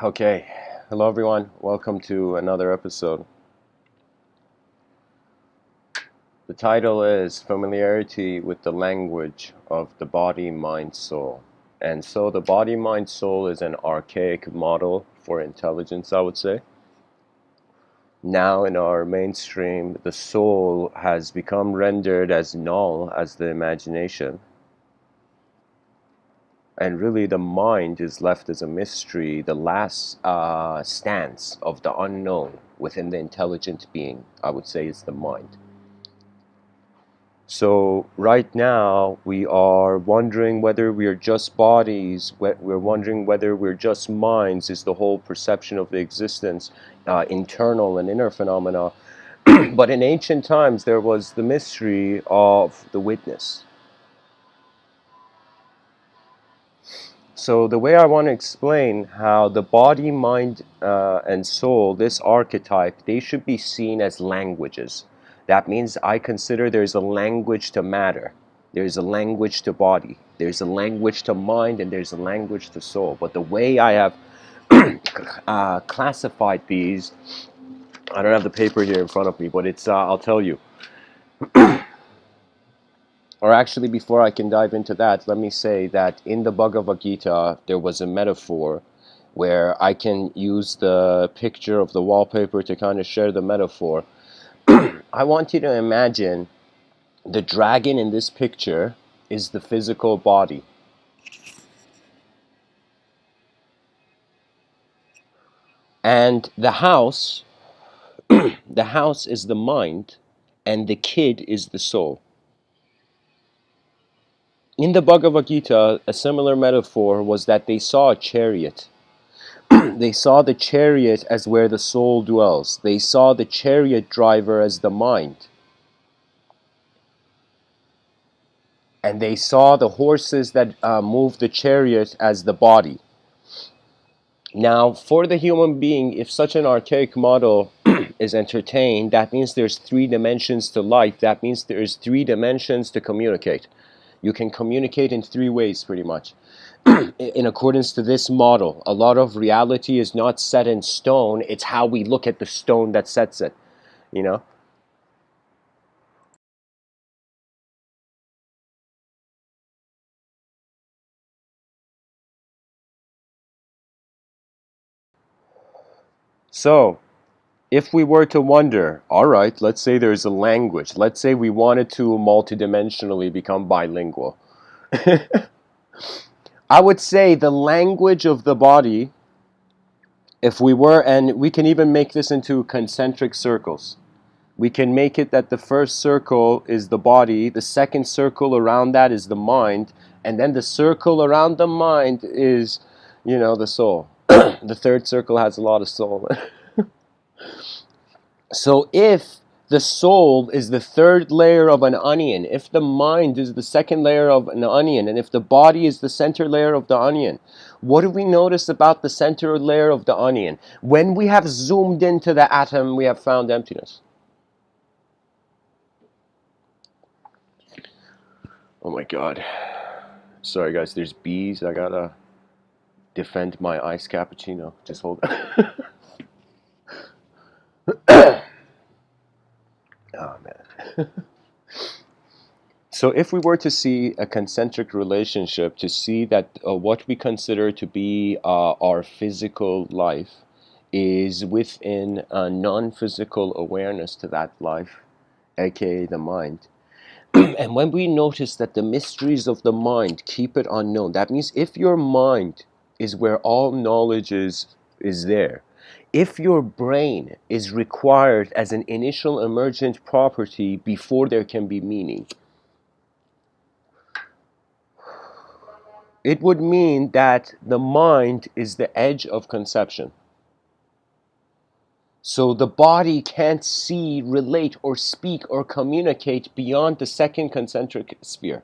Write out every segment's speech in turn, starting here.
Okay, hello everyone. Welcome to another episode. The title is Familiarity with the Language of the Body, Mind, Soul. And so the body, mind, soul is an archaic model for intelligence, I would say. Now in our mainstream, the soul has become rendered as null as the imagination. And really the mind is left as a mystery, the last stance of the unknown within the intelligent being, I would say, is the mind. So right now we are wondering whether we are just bodies, we're wondering whether we're just minds. Is the whole perception of the existence internal and inner phenomena. But in ancient times there was the mystery of the witness. So the way I want to explain how the body, mind, and soul, this archetype, they should be seen as languages. That means I consider there's a language to matter. There's a language to body. There's a language to mind, and there's a language to soul. But the way I have classified these, I don't have the paper here in front of me, but it's, I'll tell you. Or actually, before I can dive into that, let me say that in the Bhagavad Gita, there was a metaphor where I can use the picture of the wallpaper to kind of share the metaphor. I want you to imagine the dragon in this picture is the physical body. And the house is the mind, and the kid is the soul. In the Bhagavad Gita, a similar metaphor was that they saw a chariot. They saw the chariot as where the soul dwells. They saw the chariot driver as the mind. And they saw the horses that move the chariot as the body. Now, for the human being, if such an archaic model is entertained, that means there's 3 dimensions to life. That means there's 3 dimensions to communicate. You can communicate in 3 ways, pretty much. In accordance to this model, a lot of reality is not set in stone. It's how we look at the stone that sets it, you know? So, if we were to wonder, all right, let's say there's a language. Let's say we wanted to multidimensionally become bilingual. I would say the language of the body, if we were, and we can even make this into concentric circles. We can make it that the first circle is the body, the second circle around that is the mind, and then the circle around the mind is, the soul. The third circle has a lot of soul. So if the soul is the third layer of an onion, if the mind is the second layer of an onion, and if the body is the center layer of the onion, what do we notice about the center layer of the onion? When we have zoomed into the atom, we have found emptiness. Oh my God. Sorry guys, there's bees. I gotta defend my iced cappuccino. Just hold on. Oh man. So if we were to see a concentric relationship, to see that what we consider to be our physical life is within a non-physical awareness to that life, aka the mind. And when we notice that the mysteries of the mind keep it unknown, that means if your mind is where all knowledge is there, if your brain is required as an initial emergent property before there can be meaning, it would mean that the mind is the edge of conception. So the body can't see, relate, or speak, or communicate beyond the second concentric sphere.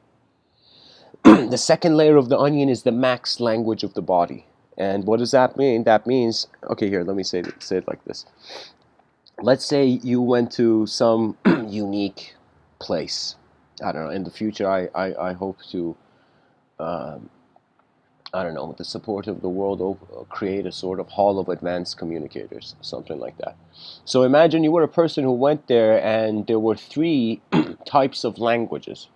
The second layer of the onion is the max language of the body. And what does that mean? That means, okay, here, let me say it like this. Let's say you went to some unique place. I don't know, in the future, I hope to I don't know, with the support of the world, create a sort of hall of advanced communicators, something like that. So imagine you were a person who went there and there were three types of languages,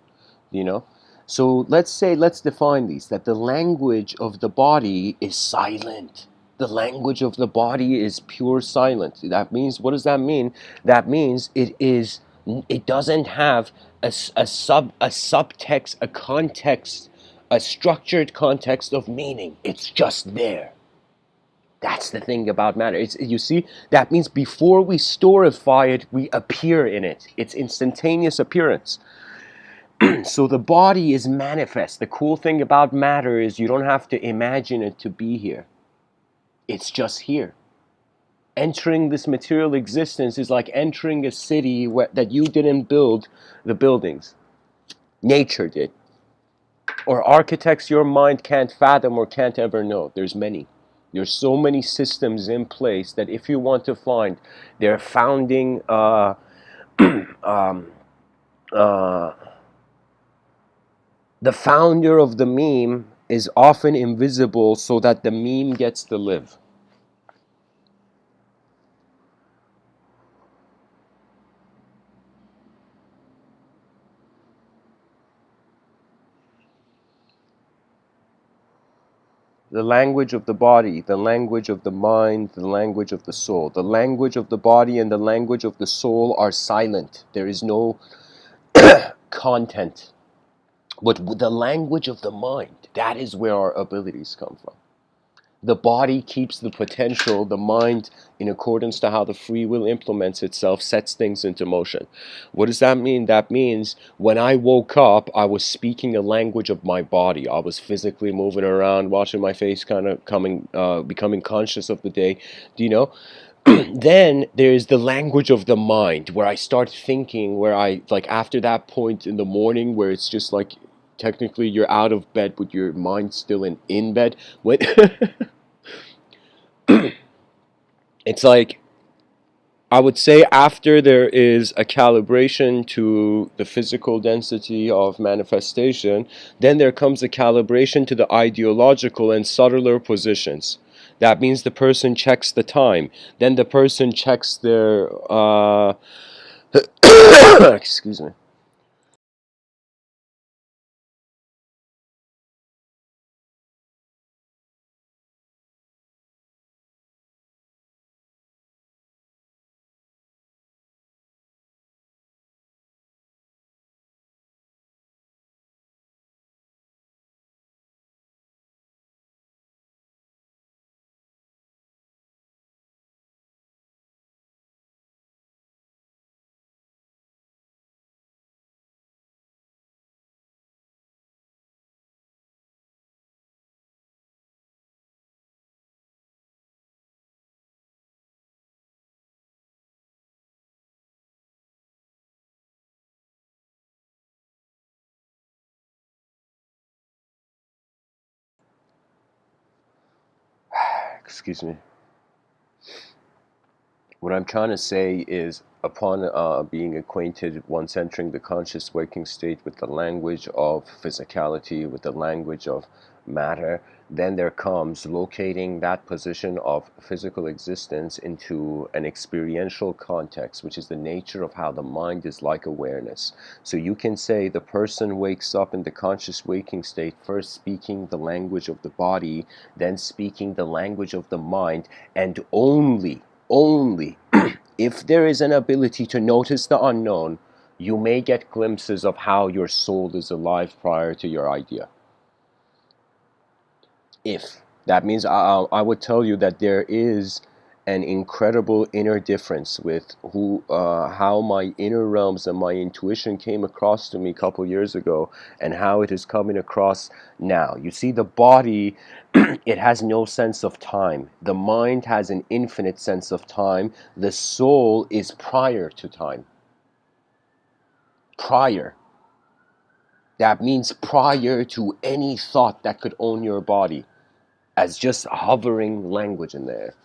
you know? So let's say, let's define these, that the language of the body is silent. The language of the body is pure silence. That means, what does that mean? That means it doesn't have a subtext, a context, a structured context of meaning. It's just there. That's the thing about matter. It's, you see, that means before we storify it, we appear in it. It's instantaneous appearance. So the body is manifest. The cool thing about matter is you don't have to imagine it to be here. It's just here. Entering this material existence is like entering a city that you didn't build the buildings. Nature did. Or architects your mind can't fathom or can't ever know. There's many. There's so many systems in place that if you want to find their founding the founder of the meme is often invisible so that the meme gets to live. The language of the body, the language of the mind, the language of the soul. The language of the body and the language of the soul are silent. There is no content. But the language of the mind, that is where our abilities come from. The body keeps the potential, the mind, in accordance to how the free will implements itself, sets things into motion. What does that mean? That means when I woke up, I was speaking a language of my body. I was physically moving around, watching my face kind of becoming conscious of the day. Do you know? Then there's the language of the mind, where I start thinking, where I, like, after that point in the morning where it's just like technically you're out of bed but your mind's still in bed. When it's like, I would say after there is a calibration to the physical density of manifestation, then there comes a calibration to the ideological and subtler positions. That means the person checks the time. Then the person checks their excuse me. Excuse me. What I'm trying to say is, upon being acquainted, once entering the conscious waking state, with the language of physicality, with the language of matter, then there comes locating that position of physical existence into an experiential context, which is the nature of how the mind is like awareness. So you can say the person wakes up in the conscious waking state, first speaking the language of the body, then speaking the language of the mind, and only if there is an ability to notice the unknown, you may get glimpses of how your soul is alive prior to your idea. If that means, I would tell you that there is an incredible inner difference with how my inner realms and my intuition came across to me a couple years ago and how it is coming across now. You see, the body, it has no sense of time. The mind has an infinite sense of time. The soul is prior to time. Prior. That means prior to any thought that could own your body, as just hovering language in there.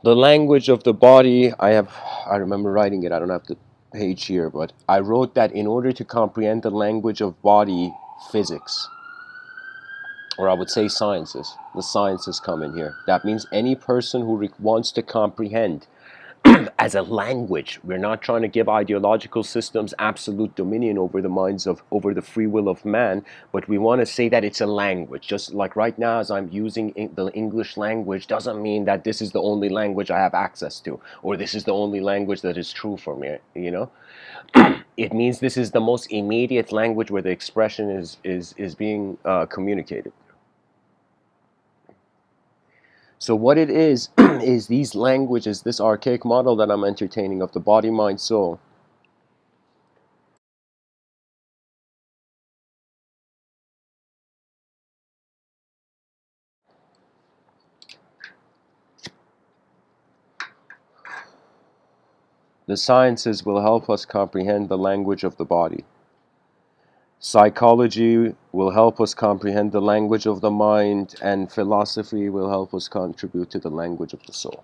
The language of the body, I remember writing it, I don't have the page here, but I wrote that in order to comprehend the language of body physics, or I would say sciences, the sciences come in here. That means any person who wants to comprehend as a language. We're not trying to give ideological systems absolute dominion over the minds of, over the free will of man, but we want to say that it's a language. Just like right now, as I'm using the English language, doesn't mean that this is the only language I have access to, or this is the only language that is true for me, you know? It means this is the most immediate language where the expression is being communicated. So what it is is these languages, this archaic model that I'm entertaining of the body, mind, soul. The sciences will help us comprehend the language of the body. Psychology will help us comprehend the language of the mind, and philosophy will help us contribute to the language of the soul.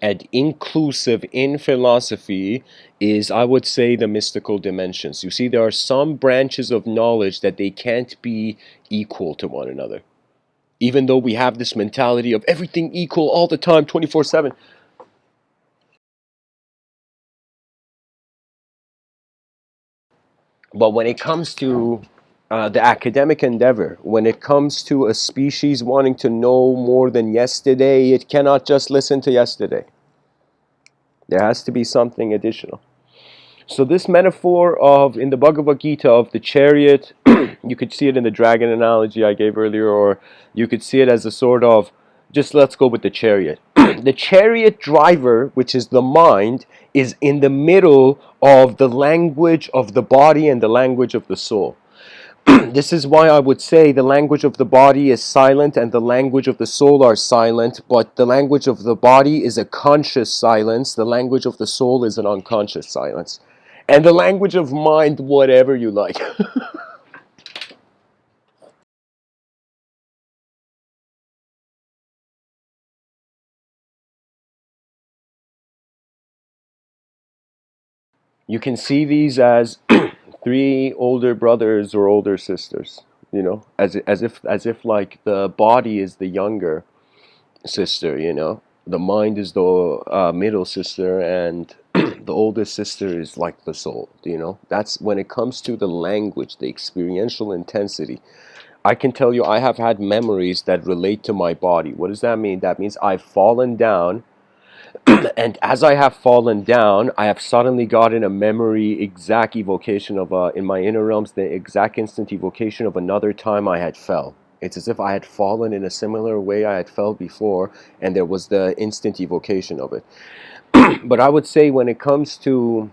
And inclusive in philosophy is, I would say, the mystical dimensions. You see, there are some branches of knowledge that they can't be equal to one another. Even though we have this mentality of everything equal all the time, 24/7. But when it comes to the academic endeavor, when it comes to a species wanting to know more than yesterday, it cannot just listen to yesterday. There has to be something additional. So this metaphor of, in the Bhagavad Gita, of the chariot, you could see it in the dragon analogy I gave earlier, or you could see it as a sort of, just let's go with the chariot. The chariot driver, which is the mind, is in the middle of the language of the body and the language of the soul. This is why I would say the language of the body is silent and the language of the soul are silent, but the language of the body is a conscious silence, the language of the soul is an unconscious silence. And the language of mind, whatever you like. You can see these as three older brothers or older sisters, you know, as if like the body is the younger sister, you know, the mind is the middle sister, and the oldest sister is like the soul, you know. That's when it comes to the language, the experiential intensity. I can tell you I have had memories that relate to my body. What does that mean? That means I've fallen down, and as I have fallen down, I have suddenly gotten a memory exact evocation of, in my inner realms, the exact instant evocation of another time I had fell. It's as if I had fallen in a similar way I had fell before, and there was the instant evocation of it. But I would say when it comes to,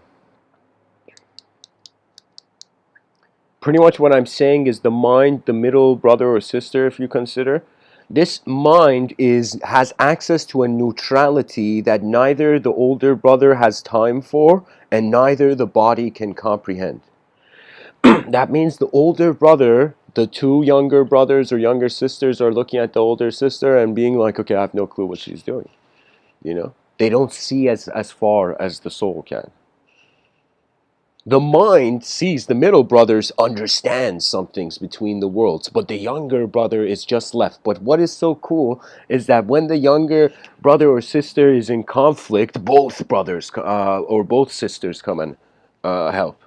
pretty much what I'm saying is the mind, the middle brother or sister, if you consider, this mind has access to a neutrality that neither the older brother has time for and neither the body can comprehend. That means the older brother, the two younger brothers or younger sisters are looking at the older sister and being like, okay, I have no clue what she's doing. You know? They don't see as far as the soul can. The mind sees the middle brothers understand some things between the worlds, but the younger brother is just left. But what is so cool is that when the younger brother or sister is in conflict, both brothers or both sisters come and help.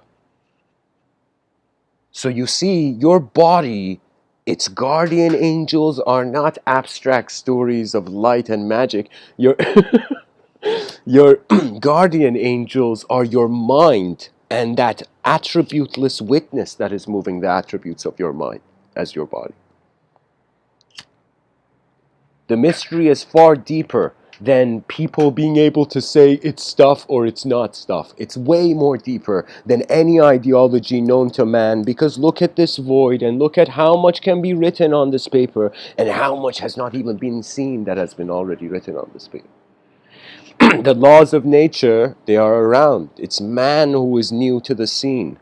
So you see, your body, its guardian angels are not abstract stories of light and magic. Your guardian angels are your mind and that attributeless witness that is moving the attributes of your mind as your body. The mystery is far deeper than people being able to say it's stuff or it's not stuff. It's way more deeper than any ideology known to man, because look at this void and look at how much can be written on this paper and how much has not even been seen that has been already written on this paper. The laws of nature, they are around. It's man who is new to the scene.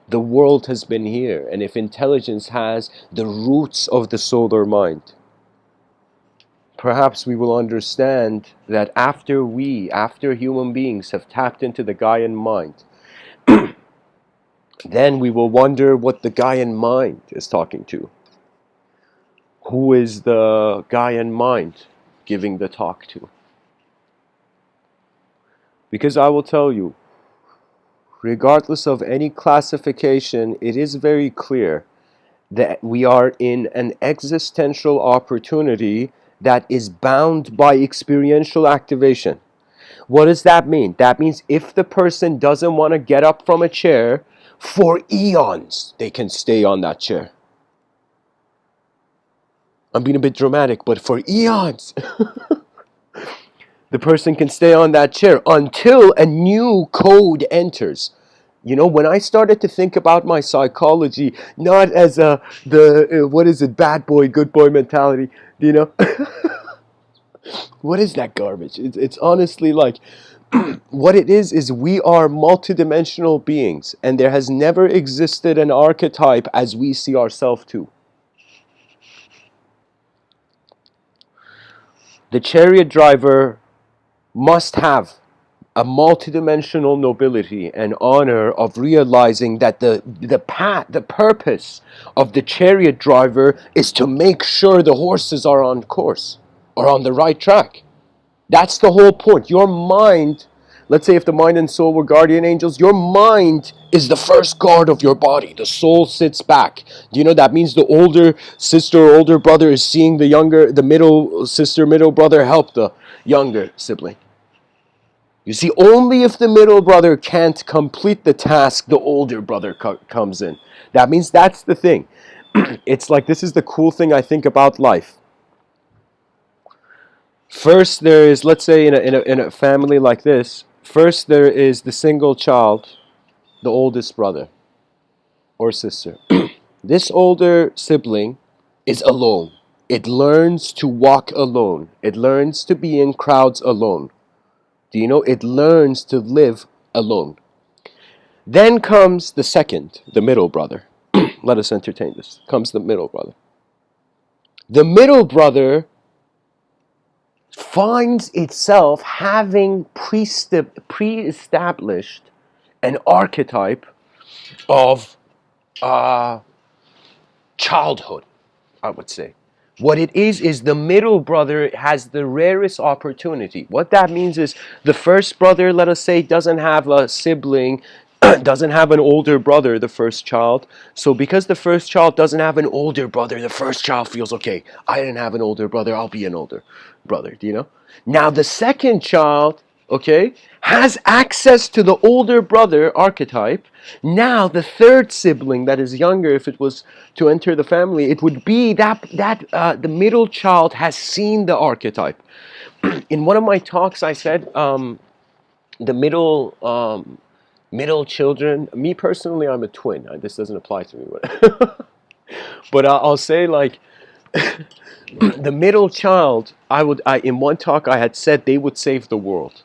The world has been here, and if intelligence has the roots of the solar mind, perhaps we will understand that after human beings have tapped into the Gaian mind, then we will wonder what the Gaian mind is talking to. Who is the Gaian mind giving the talk to? Because I will tell you, regardless of any classification, it is very clear that we are in an existential opportunity that is bound by experiential activation. What does that mean? That means if the person doesn't want to get up from a chair, for eons they can stay on that chair. I'm being a bit dramatic, but for eons the person can stay on that chair until a new code enters. You know, when I started to think about my psychology, not as what is it, bad boy, good boy mentality, you know? What is that garbage? It's honestly like, what it is we are multidimensional beings, and there has never existed an archetype as we see ourselves too. The chariot driver must have a multidimensional nobility and honor of realizing that the purpose of the chariot driver is to make sure the horses are on course, or on the right track. That's the whole point. Your mind, let's say if the mind and soul were guardian angels, your mind is the first guard of your body. The soul sits back. Do you know that means the older sister or older brother is seeing the middle sister, middle brother help the younger sibling? You see, only if the middle brother can't complete the task, the older brother comes in. That means that's the thing. It's like, this is the cool thing I think about life. First, there is, let's say in a family like this, first there is the single child, the oldest brother or sister. This older sibling is alone. It learns to walk alone. It learns to be in crowds alone. Do you know? It learns to live alone. Then comes the second, the middle brother. Let us entertain this. Comes the middle brother. The middle brother finds itself having pre-established an archetype of childhood, I would say. What it is the middle brother has the rarest opportunity. What that means is the first brother, let us say, doesn't have a sibling, doesn't have an older brother, the first child. So because the first child doesn't have an older brother, the first child feels, okay, I didn't have an older brother, I'll be an older brother, do you know? Now the second child, okay, has access to the older brother archetype. Now the third sibling that is younger, if it was to enter the family, it would be that the middle child has seen the archetype. In one of my talks I said the middle children, me personally, I'm a twin. This doesn't apply to me, but I'll say, like, the middle child, in one talk I had said they would save the world.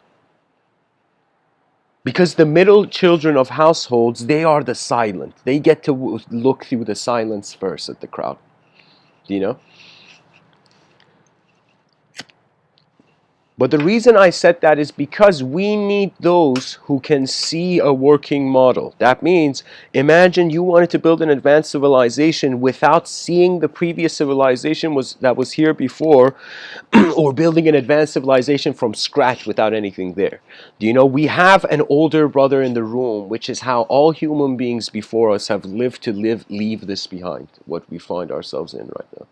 Because the middle children of households, they are the silent. They get to look through the silence first at the crowd. Do you know? But the reason I said that is because we need those who can see a working model. That means, imagine you wanted to build an advanced civilization without seeing the previous civilization that was here before, or building an advanced civilization from scratch without anything there. Do you know, we have an older brother in the room, which is how all human beings before us have lived to leave this behind, what we find ourselves in right now.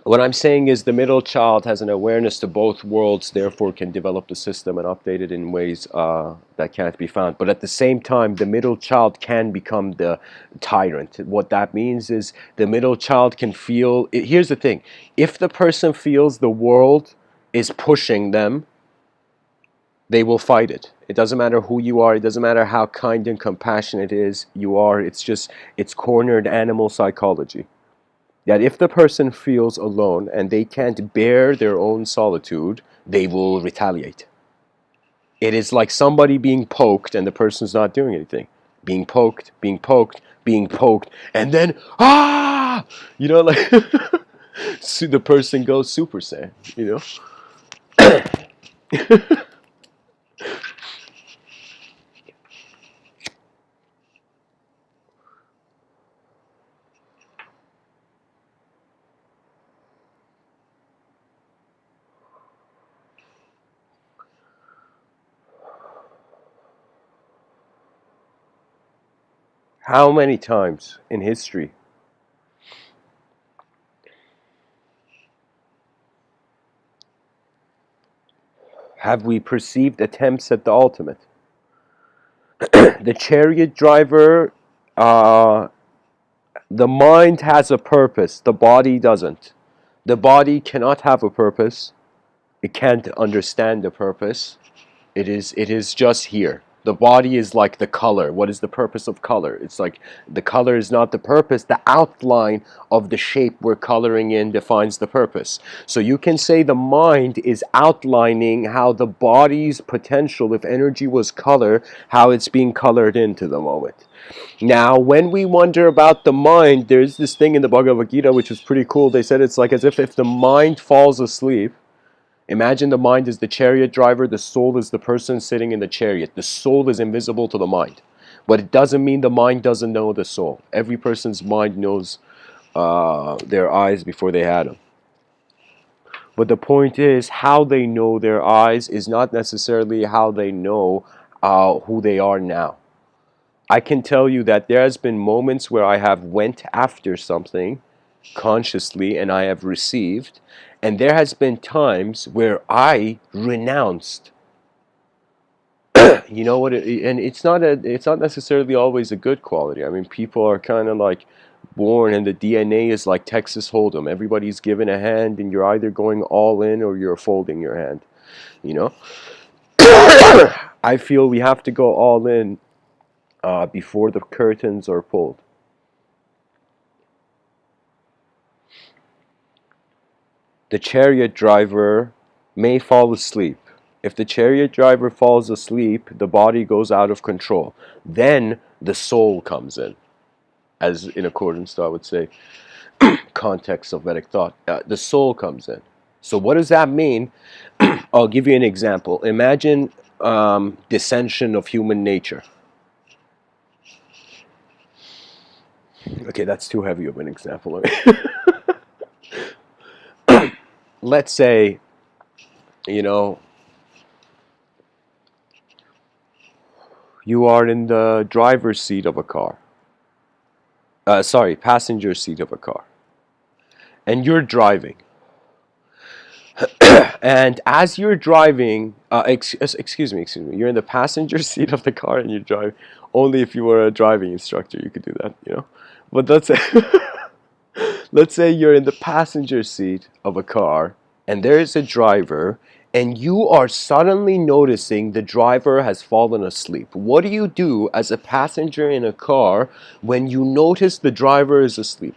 What I'm saying is the middle child has an awareness to both worlds, therefore can develop the system and update it in ways that can't be found. But at the same time, the middle child can become the tyrant. What that means is the middle child can feel... Here's the thing. If the person feels the world is pushing them, they will fight it. It doesn't matter who you are. It doesn't matter how kind and compassionate you are. It's cornered animal psychology. That if the person feels alone and they can't bear their own solitude, they will retaliate. It is like somebody being poked and the person's not doing anything. Being poked, being poked, being poked, and then, ah, you know, like so the person goes Super Saiyan, you know. How many times in history have we perceived attempts at the ultimate? The chariot driver, uh, the mind has a purpose, the body doesn't. The body cannot have a purpose, it can't understand the purpose. It is just here. The body is like the color. What is the purpose of color? It's like the color is not the purpose. The outline of the shape we're coloring in defines the purpose. So you can say the mind is outlining how the body's potential, if energy was color, how it's being colored into the moment. Now, when we wonder about the mind, there's this thing in the Bhagavad Gita which is pretty cool. They said it's like as if the mind falls asleep. Imagine the mind is the chariot driver, the soul is the person sitting in the chariot. The soul is invisible to the mind. But it doesn't mean the mind doesn't know the soul. Every person's mind knows their eyes before they had them. But the point is, how they know their eyes is not necessarily how they know who they are now. I can tell you that there has been moments where I have went after something consciously and I have received, and there has been times where I renounced. You know what? And it's not necessarily always a good quality. I mean, people are kind of like born, and the DNA is like Texas Hold'em. Everybody's given a hand, and you're either going all in or you're folding your hand. You know, I feel we have to go all in before the curtains are pulled. The chariot driver may fall asleep. If the chariot driver falls asleep, the body goes out of control. Then the soul comes in, as in accordance to, I would say, context of Vedic thought. The soul comes in. So what does that mean? I'll give you an example. Imagine dissension of human nature. Okay, that's too heavy of an example. Let's say, you know, you are in the driver's seat of a car. Passenger seat of a car. And you're driving. And as you're driving, excuse me, you're in the passenger seat of the car and you drive. Only if you were a driving instructor you could do that, you know. But let's say you're in the passenger seat of a car and there is a driver and you are suddenly noticing the driver has fallen asleep. What do you do as a passenger in a car when you notice the driver is asleep?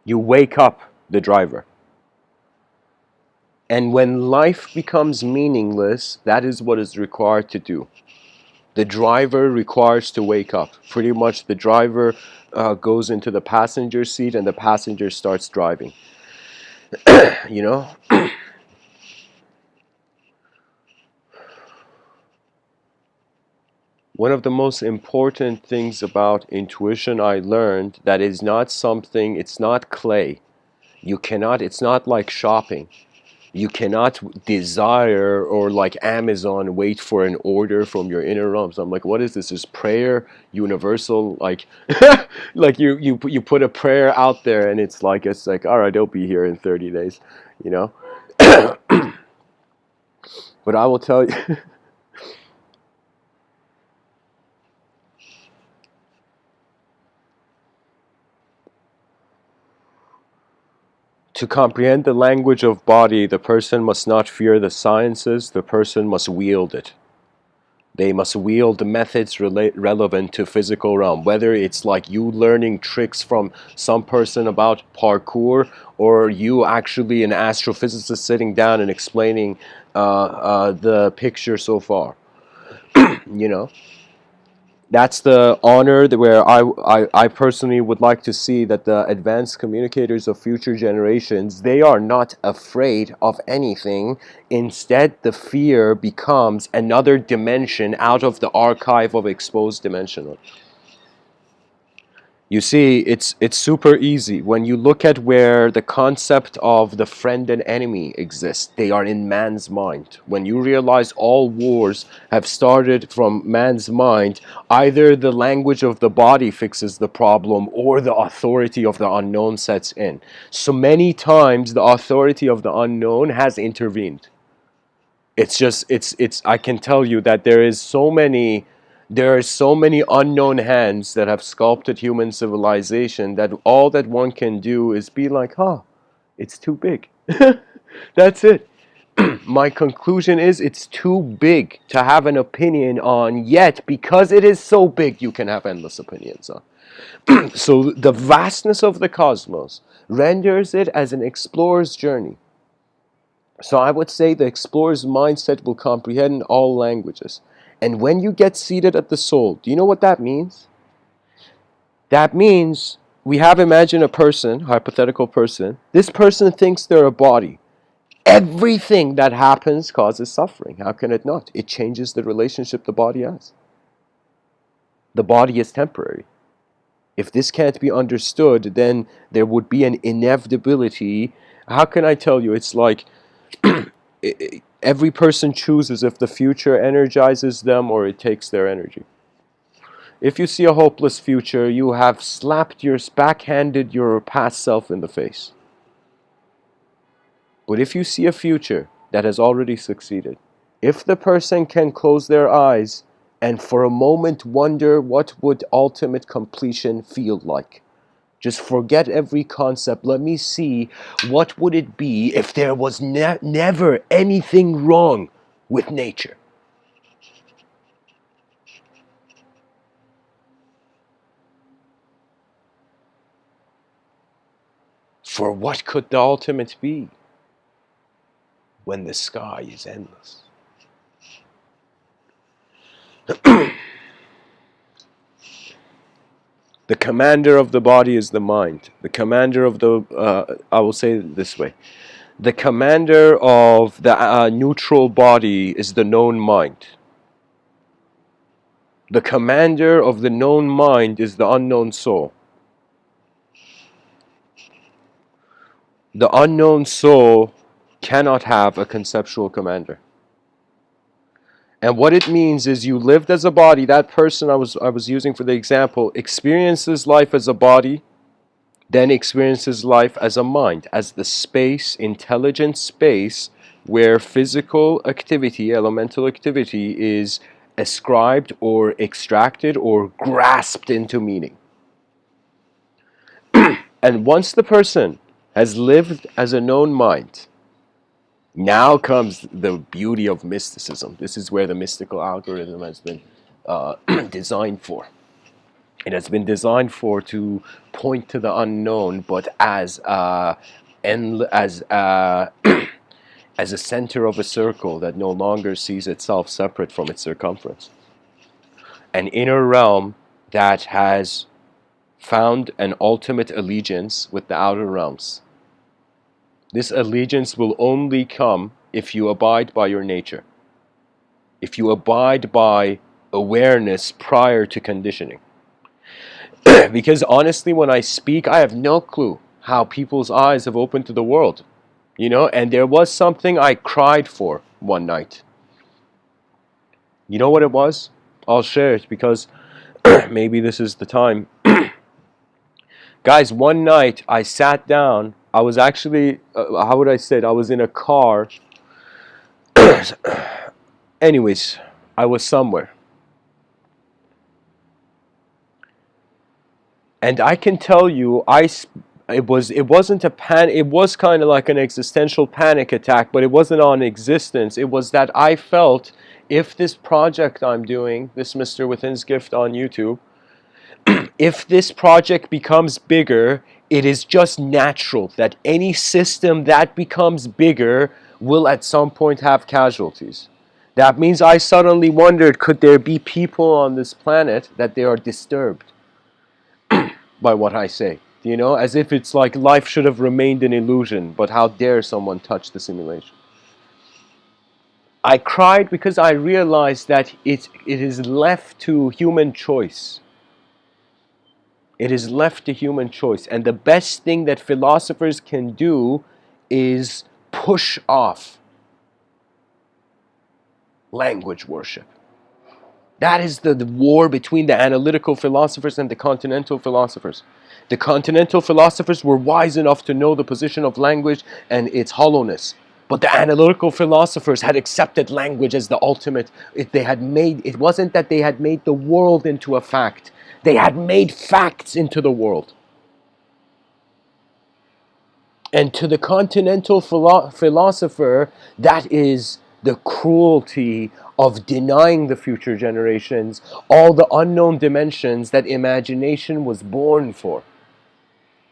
You wake up the driver. And when life becomes meaningless, that is what is required to do. The driver requires to wake up. Pretty much the driver goes into the passenger seat and the passenger starts driving. You know? One of the most important things about intuition I learned that is not something, it's not clay. It's not like shopping. You cannot desire or like Amazon wait for an order from your inner realms. I'm like, what is this? Is prayer universal? Like, like you put a prayer out there and it's like all right, it'll be here in 30 days, you know. But I will tell you, to comprehend the language of body, the person must not fear the sciences. The person must wield it. They must wield methods relevant to physical realm, whether it's like you learning tricks from some person about parkour, or you actually an astrophysicist sitting down and explaining the picture so far. You know, that's the honor that where I personally would like to see that the advanced communicators of future generations, they are not afraid of anything. Instead, the fear becomes another dimension out of the archive of exposed dimensional. You see, it's super easy. When you look at where the concept of the friend and enemy exists, they are in man's mind. When you realize all wars have started from man's mind, either the language of the body fixes the problem or the authority of the unknown sets in. So many times the authority of the unknown has intervened. It's just it's I can tell you that there are so many unknown hands that have sculpted human civilization that all that one can do is be like, huh, it's too big. That's it. My conclusion is it's too big to have an opinion on, yet because it is so big you can have endless opinions on. So the vastness of the cosmos renders it as an explorer's journey. So I would say the explorer's mindset will comprehend all languages. And when you get seated at the soul, do you know what that means? That means we have imagined a person, hypothetical person. This person thinks they're a body. Everything that happens causes suffering. How can it not? It changes the relationship the body has. The body is temporary. If this can't be understood, then there would be an inevitability. How can I tell you? It's like every person chooses if the future energizes them or it takes their energy. If you see a hopeless future, you have backhanded your past self in the face. But if you see a future that has already succeeded, if the person can close their eyes and for a moment wonder what would ultimate completion feel like, just forget every concept. Let me see what would it be if there was never anything wrong with nature. For what could the ultimate be when the sky is endless? The commander of the body is the mind. The commander of I will say it this way. The commander of the neutral body is the known mind. The commander of the known mind is the unknown soul. The unknown soul cannot have a conceptual commander. And what it means is you lived as a body. That person I was using for the example experiences life as a body, then experiences life as a mind, as the space, intelligent space, where physical activity, elemental activity, is ascribed or extracted or grasped into meaning. And once the person has lived as a known mind, now comes the beauty of mysticism. This is where the mystical algorithm has been designed for. It has been designed for to point to the unknown, but as as as a center of a circle that no longer sees itself separate from its circumference. An inner realm that has found an ultimate allegiance with the outer realms. This allegiance will only come if you abide by your nature. If you abide by awareness prior to conditioning. Because honestly, when I speak, I have no clue how people's eyes have opened to the world. And there was something I cried for one night. You know what it was? I'll share it because maybe this is the time. Guys, one night I sat down. I was actually, how would I say it? I was in a car. Anyways, I was somewhere. And I can tell you, It wasn't a panic. It was kind of like an existential panic attack, but it wasn't on existence. It was that I felt, if this project I'm doing, this Mr. Within's Gift on YouTube, if this project becomes bigger, it is just natural that any system that becomes bigger will at some point have casualties. That means I suddenly wondered, could there be people on this planet that they are disturbed by what I say? You know, as if it's like life should have remained an illusion, but how dare someone touch the simulation? I cried because I realized that it is left to human choice. It is left to human choice. And the best thing that philosophers can do is push off language worship. That is the war between the analytical philosophers and the continental philosophers. The continental philosophers were wise enough to know the position of language and its hollowness. But the analytical philosophers had accepted language as the ultimate. It wasn't that they had made the world into a fact. They had made facts into the world. And to the continental philosopher, that is the cruelty of denying the future generations all the unknown dimensions that imagination was born for.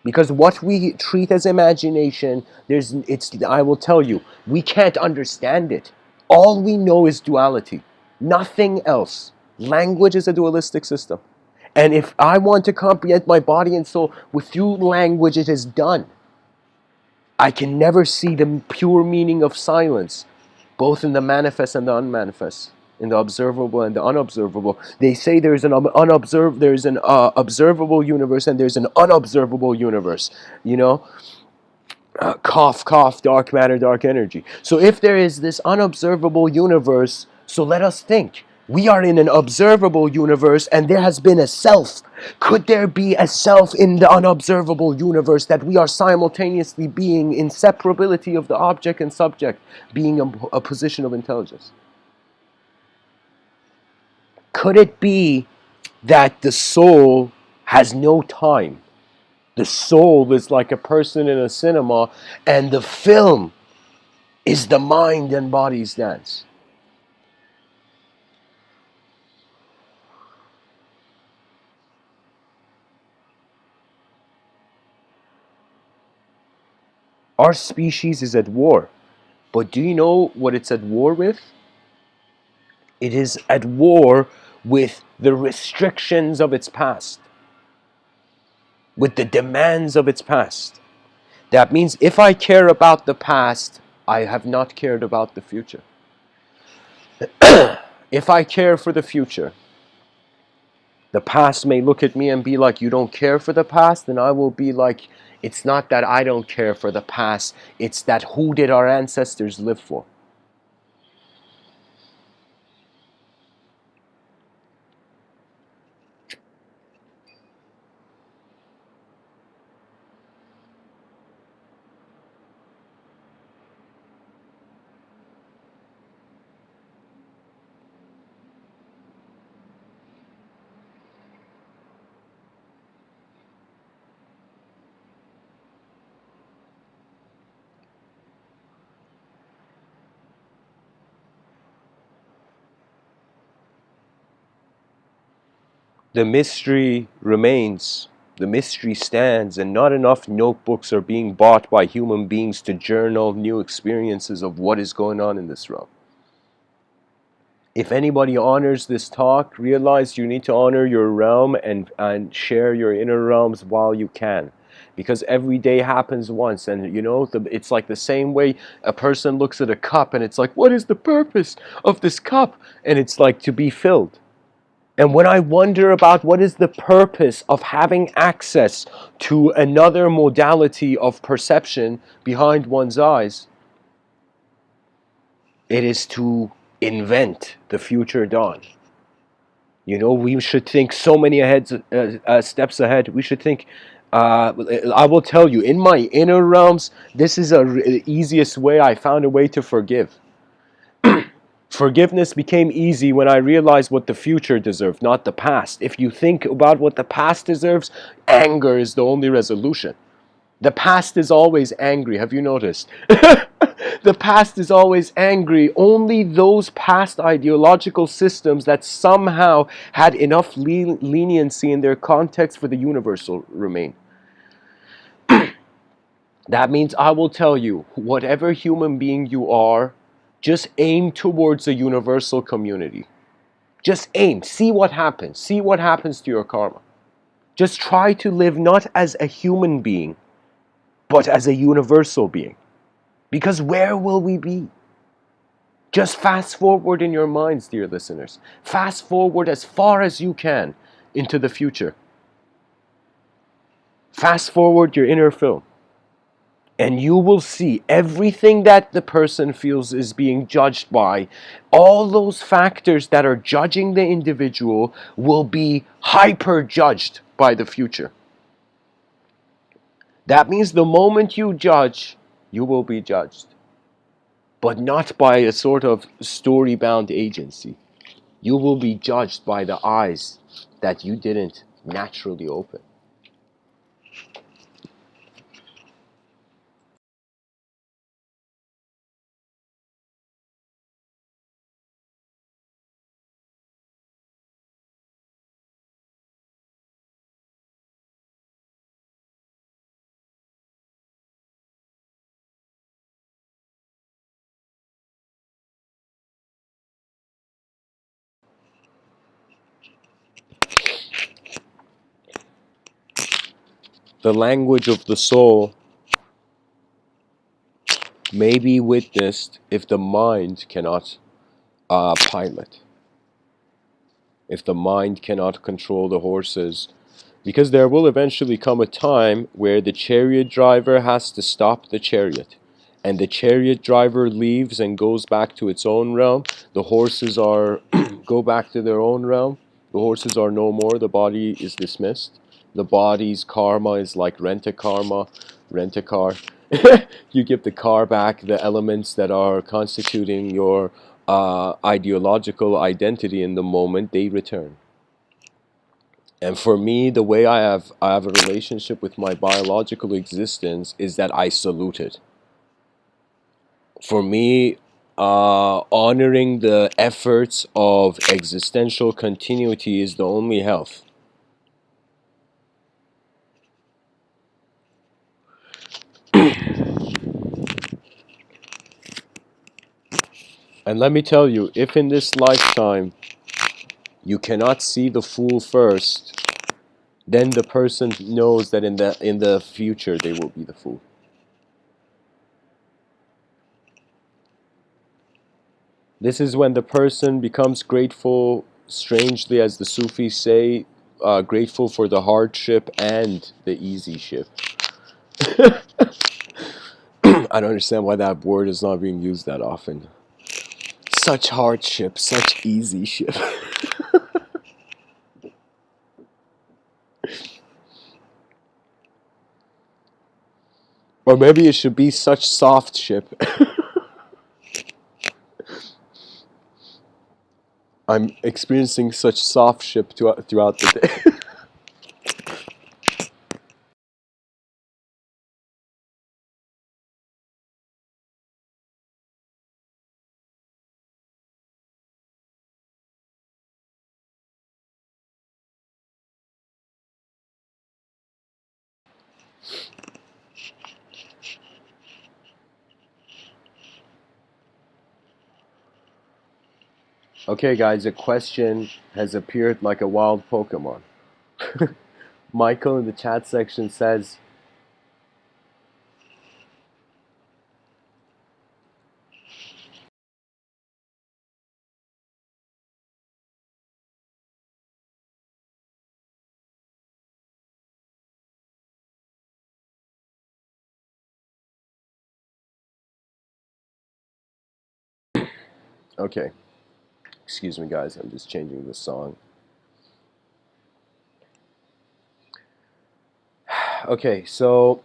Because what we treat as imagination, I will tell you, we can't understand it. All we know is duality. Nothing else. Language is a dualistic system. And if I want to comprehend my body and soul through language, it is done. I can never see the pure meaning of silence, both in the manifest and the unmanifest, in the observable and the unobservable. They say there's an observable universe and there's an unobservable universe. You know, cough, cough, dark matter, dark energy. So if there is this unobservable universe, so let us think. We are in an observable universe and there has been a self. Could there be a self in the unobservable universe, that we are simultaneously being inseparability of the object and subject, being a position of intelligence? Could it be that the soul has no time? The soul is like a person in a cinema and the film is the mind and body's dance. Our species is at war. But do you know what it's at war with? It is at war with the restrictions of its past, with the demands of its past. That means if I care about the past, I have not cared about the future. If I care for the future, the past may look at me and be like, you don't care for the past, and I will be like, it's not that I don't care for the past, it's that who did our ancestors live for? The mystery remains, the mystery stands, and not enough notebooks are being bought by human beings to journal new experiences of what is going on in this realm. If anybody honors this talk, realize you need to honor your realm and share your inner realms while you can. Because every day happens once, and you know, it's like the same way a person looks at a cup and it's like, what is the purpose of this cup? And it's like to be filled. And when I wonder about what is the purpose of having access to another modality of perception behind one's eyes, it is to invent the future dawn. You know, we should think so many steps ahead. We should think, I will tell you, in my inner realms, this is the easiest way. I found a way to forgive. Forgiveness became easy when I realized what the future deserved, not the past. If you think about what the past deserves, anger is the only resolution. The past is always angry. Have you noticed? The past is always angry. Only those past ideological systems that somehow had enough leniency in their context for the universal remain. That means I will tell you, whatever human being you are, just aim towards a universal community. Just aim. See what happens. See what happens to your karma. Just try to live not as a human being, but as a universal being. Because where will we be? Just fast forward in your minds, dear listeners. Fast forward as far as you can into the future. Fast forward your inner film. And you will see everything that the person feels is being judged by. All those factors that are judging the individual will be hyper judged by the future. That means the moment you judge, you will be judged. But not by a sort of story-bound agency. You will be judged by the eyes that you didn't naturally open. The language of the soul may be witnessed if the mind cannot pilot, if the mind cannot control the horses, because there will eventually come a time where the chariot driver has to stop the chariot, and the chariot driver leaves and goes back to its own realm. The horses are go back to their own realm. The horses are no more. The body is dismissed. The body's karma is like rent-a-car. You give the car back, the elements that are constituting your ideological identity in the moment, they return. And for me, the way I have a relationship with my biological existence is that I salute it. For me, honoring the efforts of existential continuity is the only health. And let me tell you, if in this lifetime you cannot see the fool first, then the person knows that in the future they will be the fool. This is when the person becomes grateful, strangely, as the Sufis say, grateful for the hardship and the easy ship. I don't understand why that word is not being used that often. Such hardship, such easy ship. Or maybe it should be such soft ship. I'm experiencing such soft ship throughout the day. Okay, guys, a question has appeared like a wild Pokemon. Michael in the chat section says, okay, excuse me, guys, I'm just changing the song. Okay, so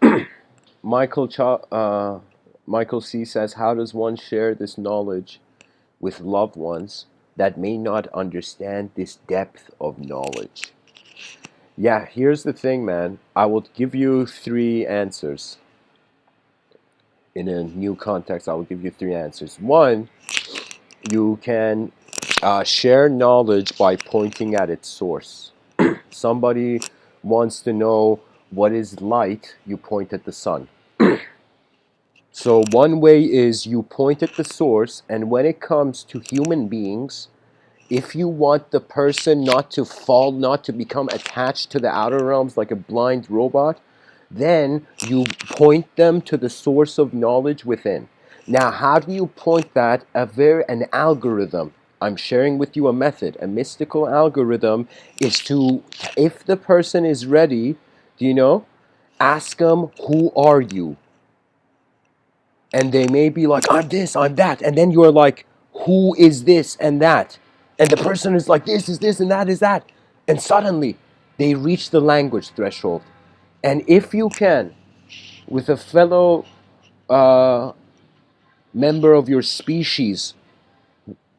Michael C says, how does one share this knowledge with loved ones that may not understand this depth of knowledge? Yeah, here's the thing, man. I will give you three answers. In a new context, I will give you three answers. One, you can share knowledge by pointing at its source. Somebody wants to know what is light, you point at the sun. So one way is you point at the source, and when it comes to human beings, if you want the person not to fall, not to become attached to the outer realms like a blind robot, then you point them to the source of knowledge within. Now, how do you point that? An algorithm. I'm sharing with you a method. A mystical algorithm is to, if the person is ready, do you know, ask them, who are you? And they may be like, I'm this, I'm that. And then you're like, who is this and that? And the person is like, this is this and that is that. And suddenly they reach the language threshold. And if you can, with a fellow member of your species,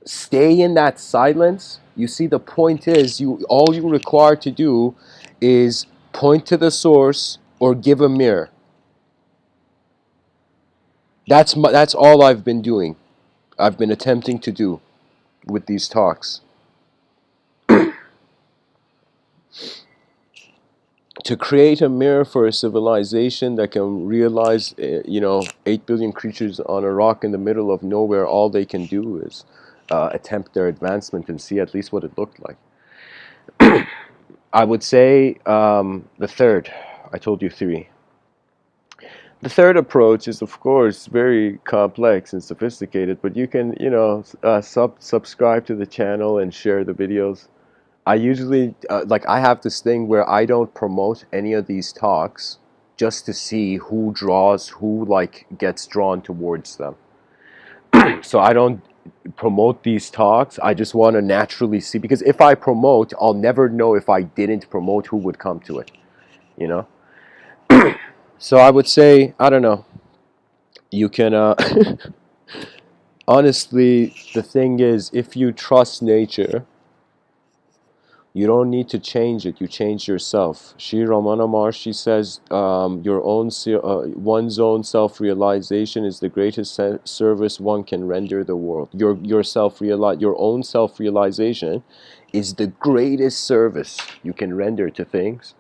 stay in that silence, you see, the point is, all you require to do is point to the source or give a mirror. That's all I've been doing. I've been attempting to do with these talks. To create a mirror for a civilization that can realize, 8 billion creatures on a rock in the middle of nowhere, all they can do is attempt their advancement and see at least what it looked like. I would say the third. I told you three. The third approach is, of course, very complex and sophisticated, but you can, subscribe to the channel and share the videos. I usually, I have this thing where I don't promote any of these talks just to see who gets drawn towards them. So I don't promote these talks. I just want to naturally see, because if I promote, I'll never know if I didn't promote who would come to it, you know? So I would say, I don't know, you can, honestly, the thing is, if you trust nature, you don't need to change it. You change yourself. Sri Ramana Maharshi says, one's own self-realization is the greatest service one can render the world. Your own self-realization is the greatest service you can render to things.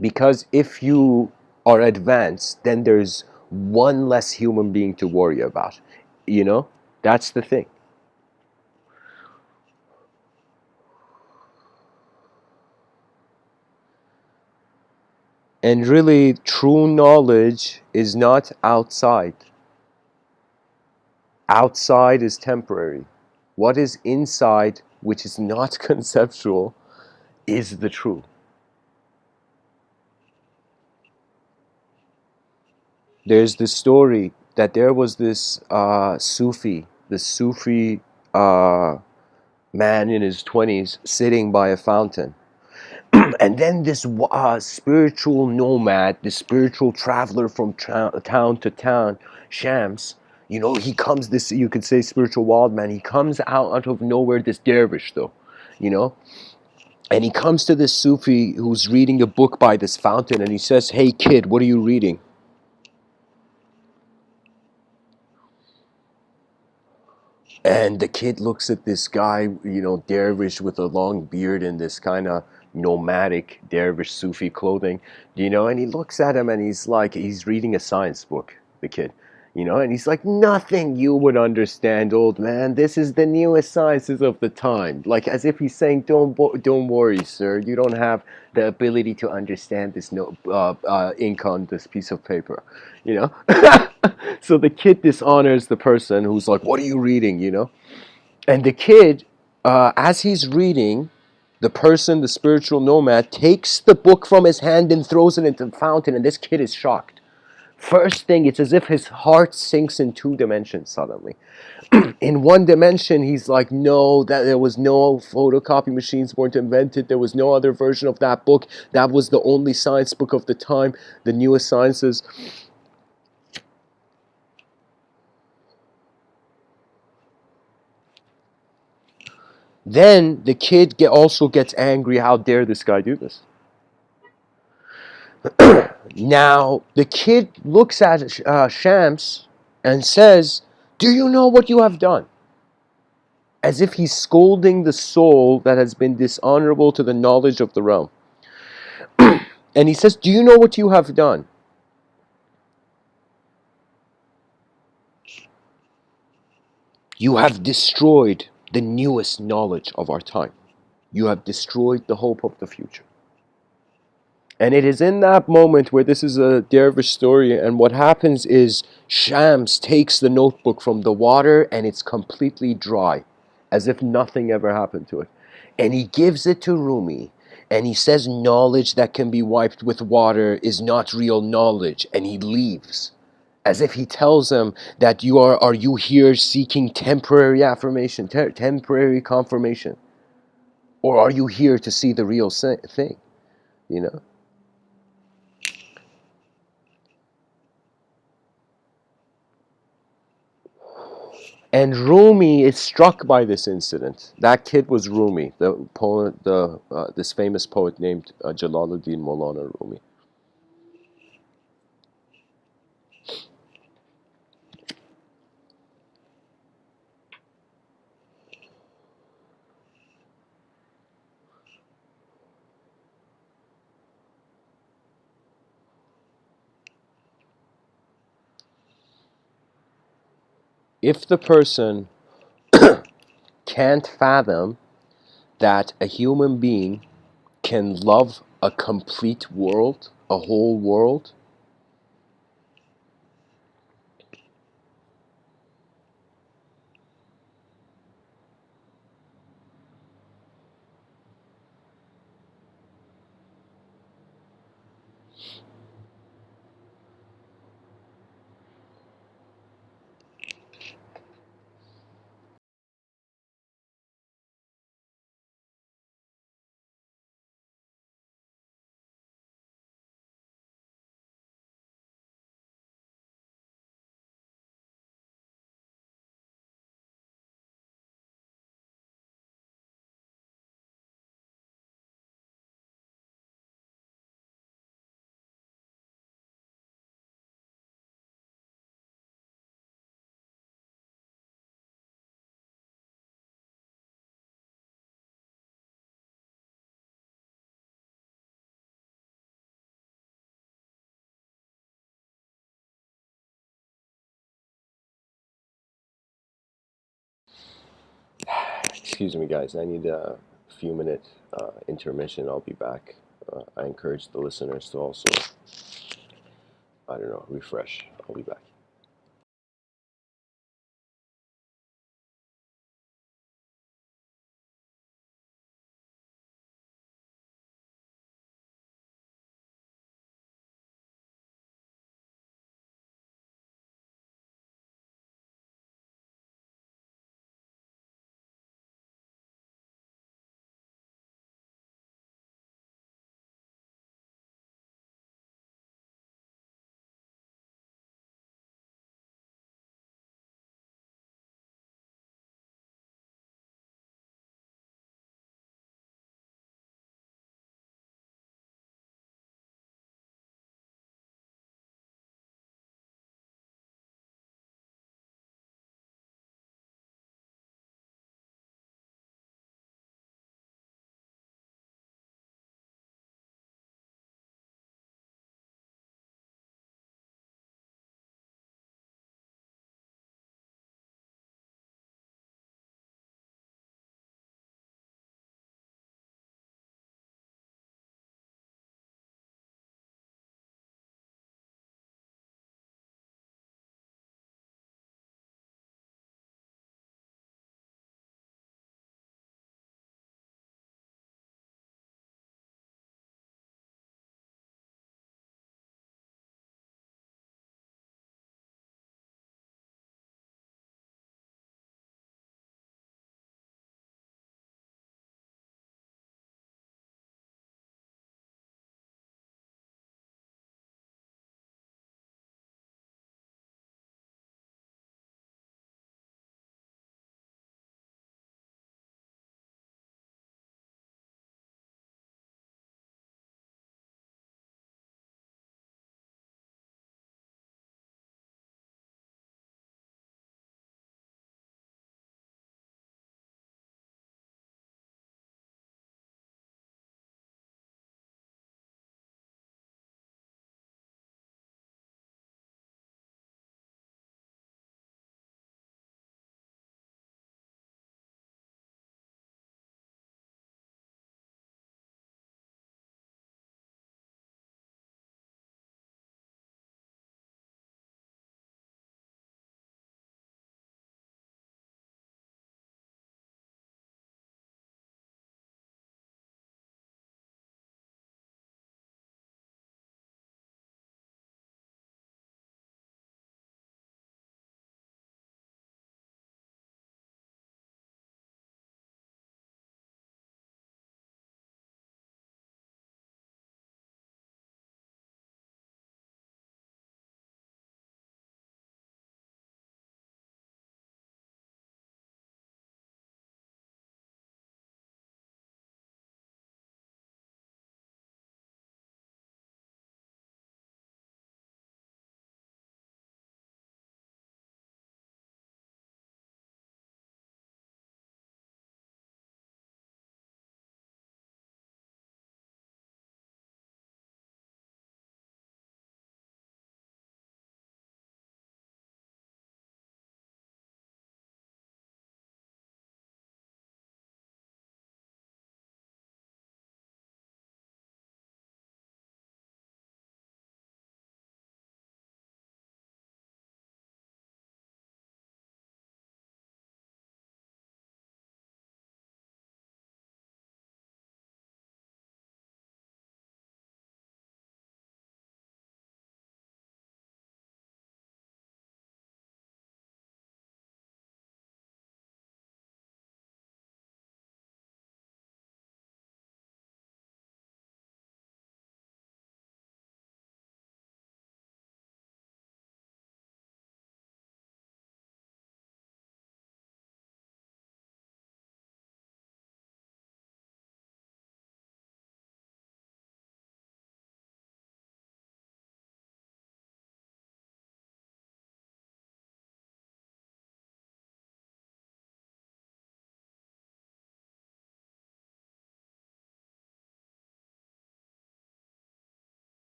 Because if you are advanced, then there's one less human being to worry about. That's the thing. And really, true knowledge is not outside. Outside is temporary. What is inside, which is not conceptual, is the true. There's this story that there was this Sufi man in his 20s sitting by a fountain. And then this spiritual nomad, this spiritual traveler from town to town, Shams, he comes, this, you could say, spiritual wild man, he comes out of nowhere, this dervish though, and he comes to this Sufi who's reading a book by this fountain, and he says, hey kid, what are you reading? And the kid looks at this guy, dervish with a long beard and this kind of nomadic dervish Sufi clothing, and he looks at him and he's like, he's reading a science book, the kid, and he's like, nothing you would understand, old man. This is the newest sciences of the time. Like, as if he's saying, don't worry, sir. You don't have the ability to understand this ink on this piece of paper, So the kid dishonors the person who's like, what are you reading, And the kid, as he's reading, the spiritual nomad, takes the book from his hand and throws it into the fountain, and this kid is shocked. First thing, it's as if his heart sinks in two dimensions suddenly. In one dimension, he's like, no, that there was no photocopy machines weren't invented. There was no other version of that book. That was the only science book of the time, the newest sciences. Then the kid also gets angry. How dare this guy do this? Now the kid looks at Shams and says, "Do you know what you have done?" As if he's scolding the soul that has been dishonorable to the knowledge of the realm. And he says, "Do you know what you have done? You have destroyed the newest knowledge of our time. You have destroyed the hope of the future." And it is in that moment where this is a dervish story, and what happens is Shams takes the notebook from the water and it's completely dry, as if nothing ever happened to it. And he gives it to Rumi, and he says knowledge that can be wiped with water is not real knowledge, and he leaves. As if he tells him that are you here seeking temporary affirmation, temporary confirmation? Or are you here to see the real thing? You know? And Rumi is struck by this incident. That kid was Rumi, the poet, this famous poet named Jalaluddin Maulana Rumi. If the person can't fathom that a human being can love a complete world, a whole world, excuse me guys, I need a few minute intermission. I'll be back. I encourage the listeners to also, I don't know, refresh. I'll be back.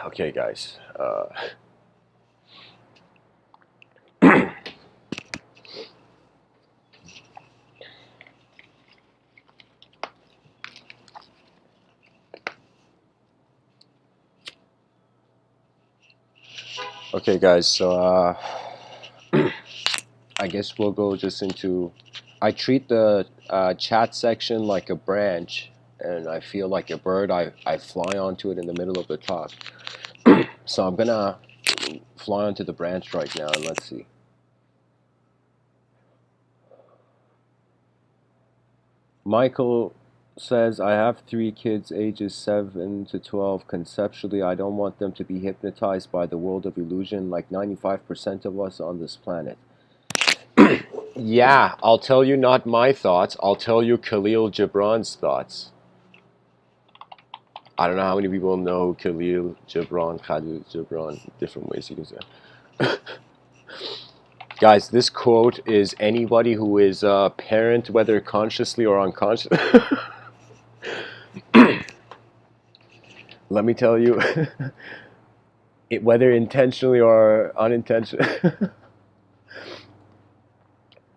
Okay, guys. Okay, guys. So I guess we'll go just into. I treat the chat section like a branch, and I feel like a bird. I fly onto it in the middle of the talk. So I'm gonna fly onto the branch right now, and let's see. Michael says, I have 3 kids ages 7 to 12. Conceptually, I don't want them to be hypnotized by the world of illusion like 95% of us on this planet. Yeah, I'll tell you not my thoughts. I'll tell you Khalil Gibran's thoughts. I don't know how many people know Khalil Gibran, different ways you can say it. Guys, this quote is anybody who is a parent, whether consciously or unconsciously. Let me tell you, whether intentionally or unintentionally,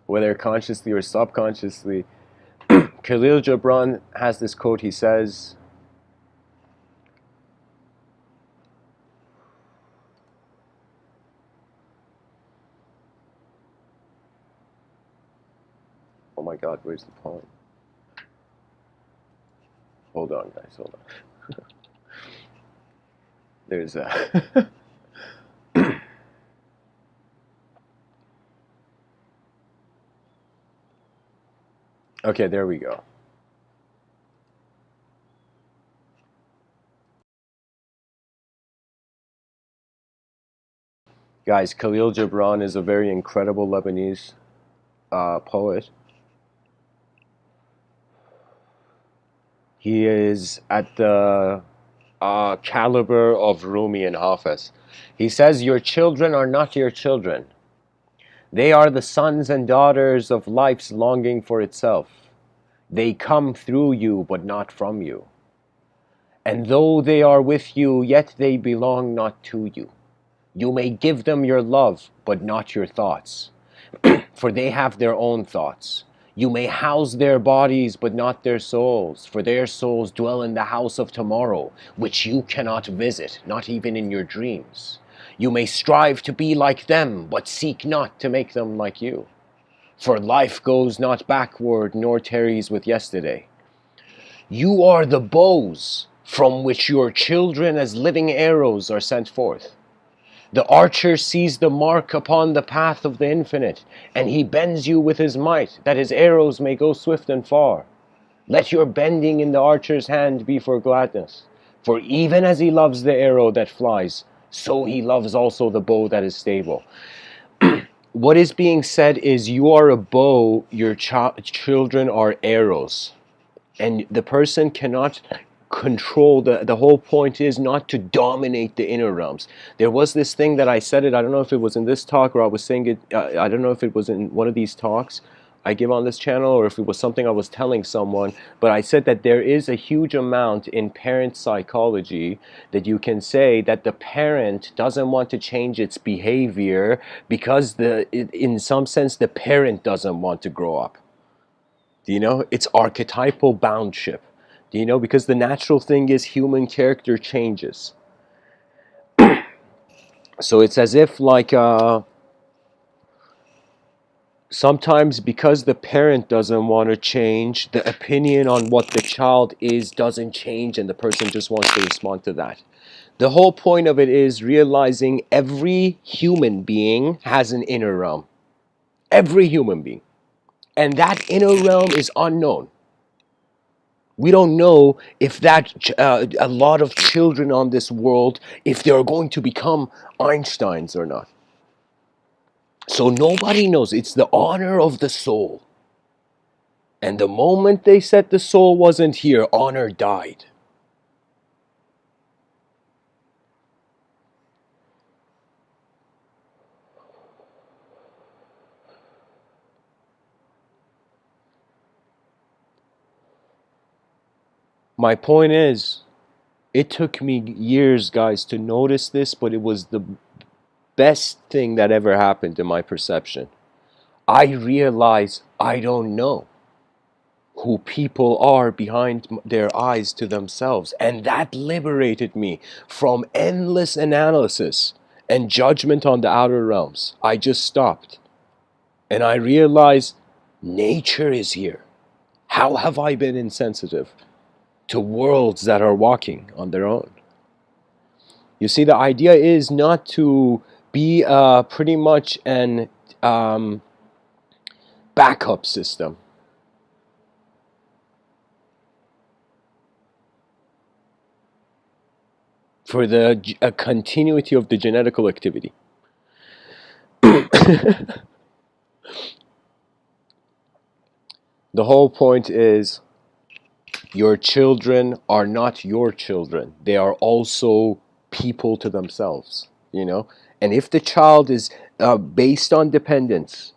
whether consciously or subconsciously, Khalil Gibran has this quote. He says, oh my God, where's the poem? Hold on, guys, hold on. There's a... Okay, there we go. Guys, Khalil Gibran is a very incredible Lebanese poet. He is at the caliber of Rumi and Hafez. He says, your children are not your children. They are the sons and daughters of life's longing for itself. They come through you, but not from you. And though they are with you, yet they belong not to you. You may give them your love, but not your thoughts, for they have their own thoughts. You may house their bodies, but not their souls, for their souls dwell in the house of tomorrow, which you cannot visit, not even in your dreams. You may strive to be like them, but seek not to make them like you. For life goes not backward, nor tarries with yesterday. You are the bows from which your children as living arrows are sent forth. The archer sees the mark upon the path of the infinite, and he bends you with his might, that his arrows may go swift and far. Let your bending in the archer's hand be for gladness, for even as he loves the arrow that flies, so he loves also the bow that is stable. What is being said is, you are a bow, your children are arrows. And the person cannot control, the whole point is not to dominate the inner realms. There was this thing that I said it, I don't know if it was in this talk or I was saying it, I don't know if it was in one of these talks I give on this channel or if it was something I was telling someone, but I said that there is a huge amount in parent psychology that you can say that the parent doesn't want to change its behavior because in some sense the parent doesn't want to grow up. Do you know? It's archetypal boundship. Do you know? Because the natural thing is human character changes. So it's as if like sometimes because the parent doesn't want to change, the opinion on what the child is doesn't change and the person just wants to respond to that. The whole point of it is realizing every human being has an inner realm. Every human being. And that inner realm is unknown. We don't know if a lot of children on this world, if they're going to become Einsteins or not. So nobody knows. It's the honor of the soul. And the moment they said the soul wasn't here, honor died. My point is, It took me years, guys, to notice this, but it was the best thing that ever happened in my perception. I realized I don't know who people are behind their eyes to themselves. And that liberated me from endless analysis and judgment on the outer realms. I just stopped. And I realized nature is here. How have I been insensitive to worlds that are walking on their own? You see, the idea is not to be pretty much an backup system. For the continuity of the genetical activity. The whole point is your children are not your children. They are also people to themselves, you know? And if the child is based on dependence,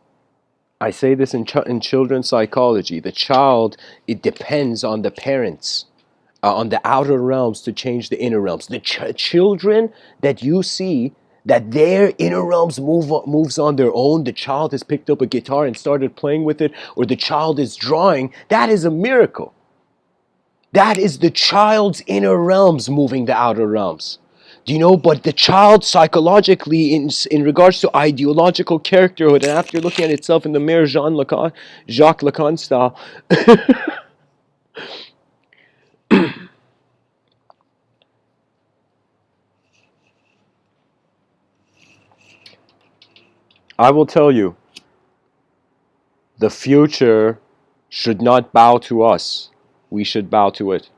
I say this in children's psychology, the child, it depends on the parents. On the outer realms to change the inner realms. The children that you see, that their inner realms moves on their own, the child has picked up a guitar and started playing with it, or the child is drawing, that is a miracle. That is the child's inner realms moving the outer realms. Do you know? But the child psychologically, in regards to ideological characterhood, and after looking at itself in the mirror, Jacques Lacan style, I will tell you, the future should not bow to us. We should bow to it.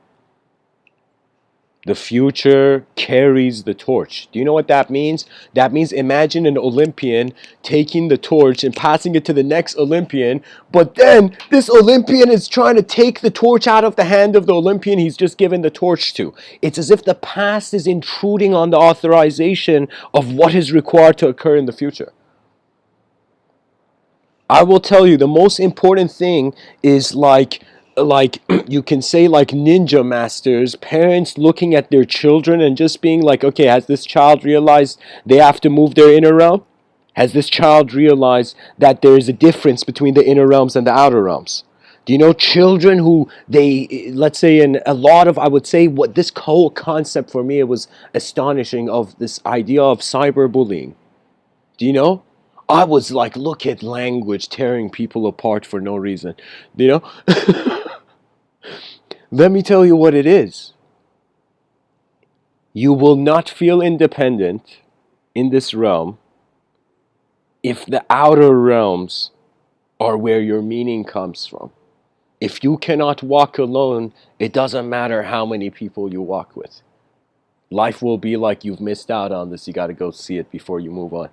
The future carries the torch. Do you know what that means? That means imagine an Olympian taking the torch and passing it to the next Olympian, but then this Olympian is trying to take the torch out of the hand of the Olympian he's just given the torch to. It's as if the past is intruding on the authorization of what is required to occur in the future. I will tell you, the most important thing is like you can say, like ninja masters, parents looking at their children and just being like, okay, has this child realized they have to move their inner realm? Has this child realized that there is a difference between the inner realms and the outer realms? Do you know children who let's say in a lot of, I would say, what this whole concept for me, it was astonishing, of this idea of cyberbullying. Do you know? I was like, look at language tearing people apart for no reason. You know? Let me tell you what it is. You will not feel independent in this realm if the outer realms are where your meaning comes from. If you cannot walk alone, it doesn't matter how many people you walk with. Life will be like, you've missed out on this, you got to go see it before you move on.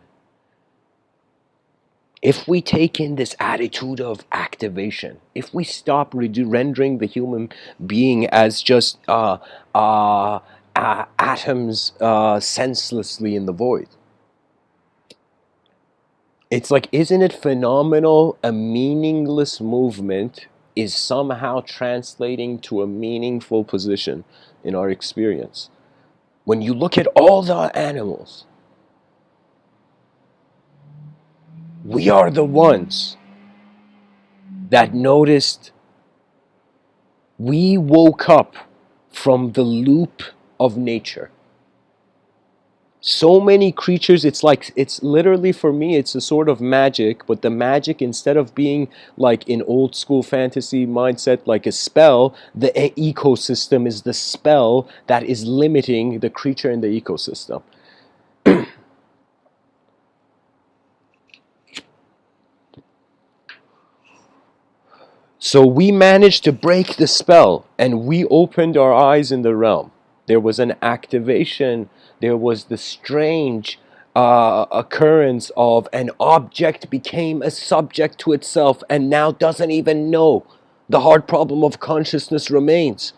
If we take in this attitude of activation, if we stop rendering the human being as just atoms senselessly in the void, it's like, isn't it phenomenal? A meaningless movement is somehow translating to a meaningful position in our experience. When you look at all the animals, we are the ones that noticed. We woke up from the loop of nature. So many creatures, it's like, it's literally, for me, it's a sort of magic, but the magic, instead of being like in old school fantasy mindset, like a spell, the ecosystem is the spell that is limiting the creature in the ecosystem. So we managed to break the spell, and we opened our eyes in the realm. There was an activation. There was the strange occurrence of an object became a subject to itself and now doesn't even know. The hard problem of consciousness remains.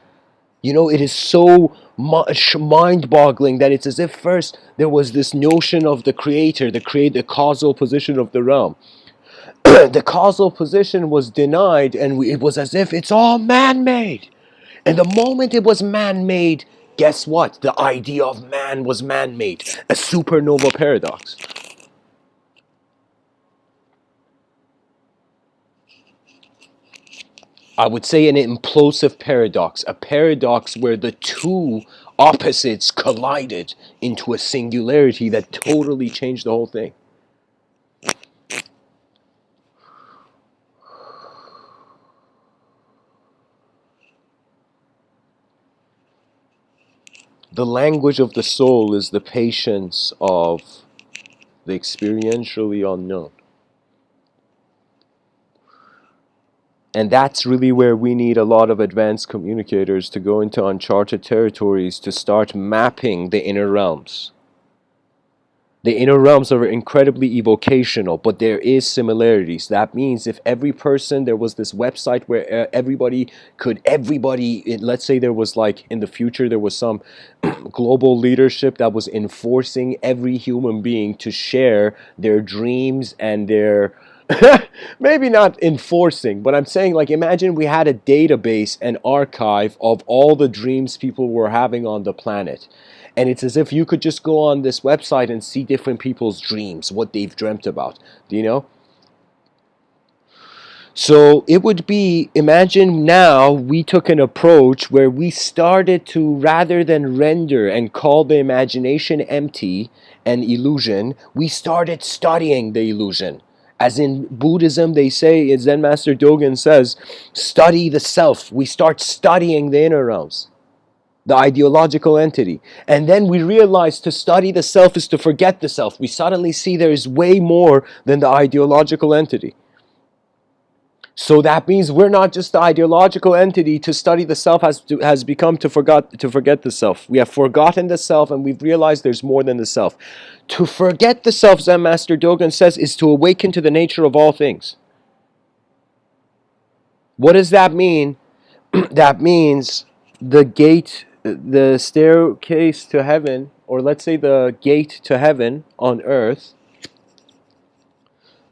You know, it is so much mind-boggling that it's as if first there was this notion of the creator, the causal position of the realm. The causal position was denied, and it was as if it's all man-made. And the moment it was man-made, Guess what? The idea of man was man-made. A supernova paradox. I would say an implosive paradox. A paradox where the two opposites collided into a singularity that totally changed the whole thing. The language of the soul is the patience of the experientially unknown. And that's really where we need a lot of advanced communicators to go into uncharted territories to start mapping the inner realms. The inner realms are incredibly evocational, but there is similarities. That means if every person, there was this website where let's say there was like in the future, there was some global leadership that was enforcing every human being to share their dreams and their, maybe not enforcing, but I'm saying, like, imagine we had a database, an archive of all the dreams people were having on the planet. And it's as if you could just go on this website and see different people's dreams, what they've dreamt about. Do you know? So it would be, imagine now we took an approach where we started to, rather than render and call the imagination empty and illusion, we started studying the illusion. As in Buddhism, they say, Zen Master Dogen says, study the self. We start studying the inner realms, the ideological entity. And then we realize to study the self is to forget the self. We suddenly see there is way more than the ideological entity. So that means we're not just the ideological entity. To study the self has become to forget the self. We have forgotten the self and we've realized there's more than the self. To forget the self, Zen Master Dogen says, is to awaken to the nature of all things. What does that mean? That means the staircase to heaven, or let's say the gate to heaven on earth,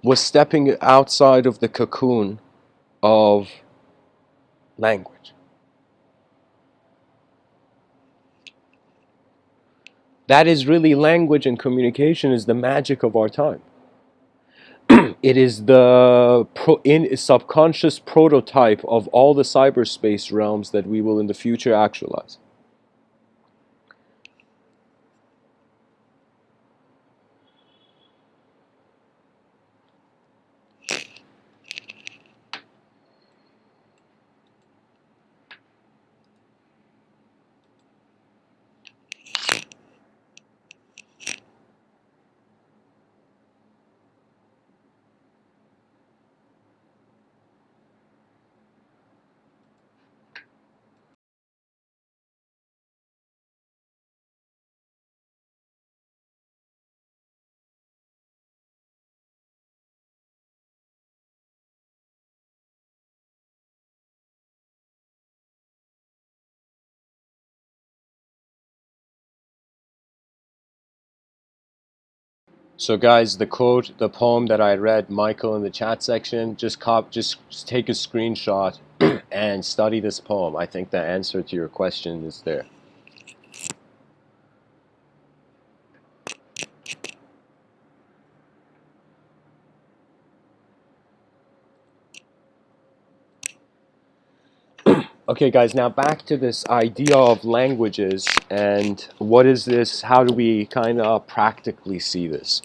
was stepping outside of the cocoon of language. That is really language, and communication is the magic of our time. It is the subconscious prototype of all the cyberspace realms that we will in the future actualize. So guys, the quote, the poem that I read, Michael, in the chat section, just take a screenshot and study this poem. I think the answer to your question is there. Okay guys, now back to this idea of languages and what is this, how do we kind of practically see this?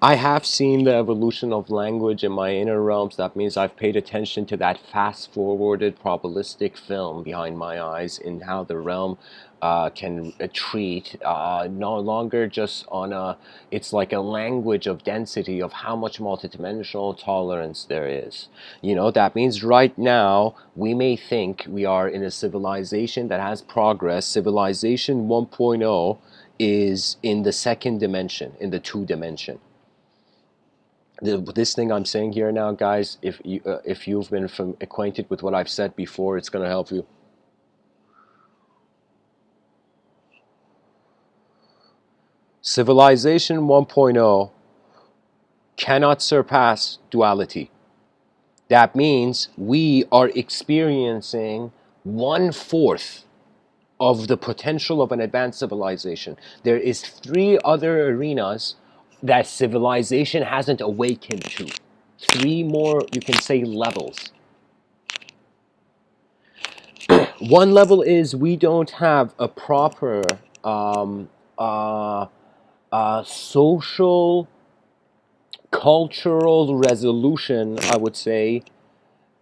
I have seen the evolution of language in my inner realms. That means I've paid attention to that fast-forwarded probabilistic film behind my eyes in how the realm can treat no longer just on a, it's like a language of density of how much multidimensional tolerance there is. You know, that means right now we may think we are in a civilization that has progress. Civilization 1.0 is in the second dimension, in the two dimension. This thing I'm saying here now, guys, if you've been acquainted with what I've said before, it's going to help you. Civilization 1.0 cannot surpass duality. That means we are experiencing 1/4 of the potential of an advanced civilization. There is 3 other arenas that civilization hasn't awakened to. 3 more, you can say, levels. One level is we don't have a proper uh, social, cultural resolution, I would say,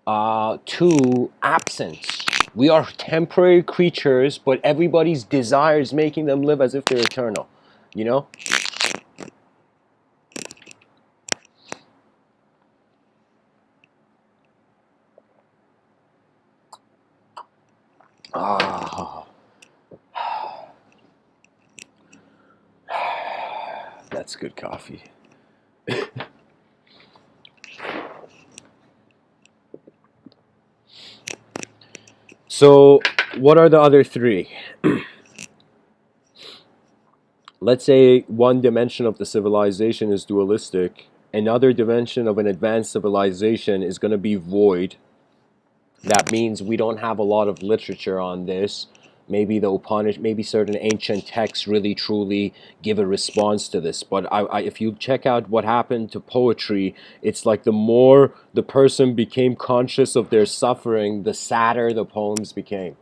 to absence. We are temporary creatures, but everybody's desire is making them live as if they're eternal. You know? Ah, that's good coffee. So, what are the other 3? Let's say one dimension of the civilization is dualistic, another dimension of an advanced civilization is going to be void. That means we don't have a lot of literature on this. Maybe the Upanishad, maybe certain ancient texts really truly give a response to this. But if you check out what happened to poetry, it's like the more the person became conscious of their suffering, the sadder the poems became.